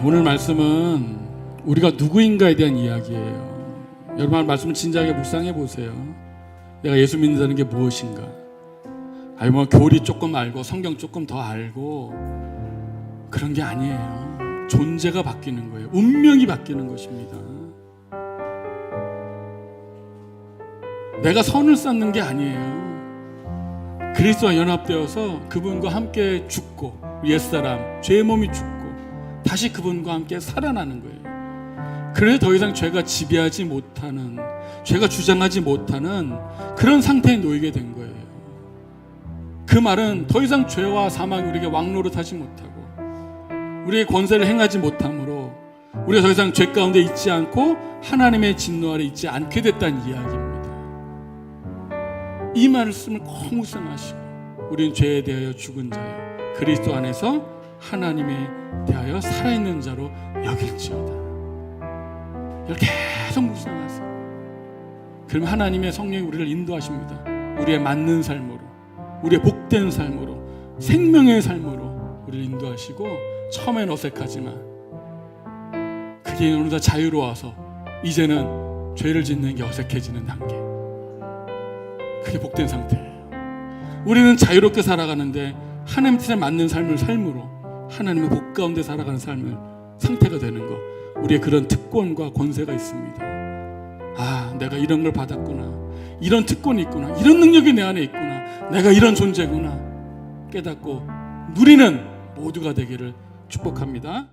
오늘 말씀은 우리가 누구인가에 대한 이야기예요. 여러분 말씀을 진지하게 묵상해 보세요. 내가 예수 믿는다는 게 무엇인가? 아니 뭐 교리 조금 알고 성경 조금 더 알고 그런 게 아니에요. 존재가 바뀌는 거예요. 운명이 바뀌는 것입니다. 내가 선을 쌓는 게 아니에요. 그리스도와 연합되어서 그분과 함께 죽고 옛사람 죄의 몸이 죽고 다시 그분과 함께 살아나는 거예요. 그래서 더 이상 죄가 지배하지 못하는, 죄가 주장하지 못하는 그런 상태에 놓이게 된 거예요. 그 말은 더 이상 죄와 사망이 우리에게 왕노릇하지 못하고 우리의 권세를 행하지 못함으로 우리가 더 이상 죄 가운데 있지 않고 하나님의 진노 아래 있지 않게 됐다는 이야기입니다. 이 말씀을 꼭 묵상하시고 우리는 죄에 대하여 죽은 자여 그리스도 안에서 하나님에 대하여 살아있는 자로 여길지어다. 이렇게 계속 묵상하세요. 그럼 하나님의 성령이 우리를 인도하십니다. 우리의 맞는 삶으로, 우리의 복된 삶으로, 생명의 삶으로 우리를 인도하시고 처음엔 어색하지만 그게 어느덧 자유로워서 이제는 죄를 짓는 게 어색해지는 단계. 그게 복된 상태예요. 우리는 자유롭게 살아가는데 하나님 뜻에 맞는 삶을 삶으로 하나님의 복 가운데 살아가는 삶을 상태가 되는 것, 우리의 그런 특권과 권세가 있습니다. 아, 내가 이런 걸 받았구나, 이런 특권이 있구나, 이런 능력이 내 안에 있구나, 내가 이런 존재구나 깨닫고 누리는 모두가 되기를 축복합니다.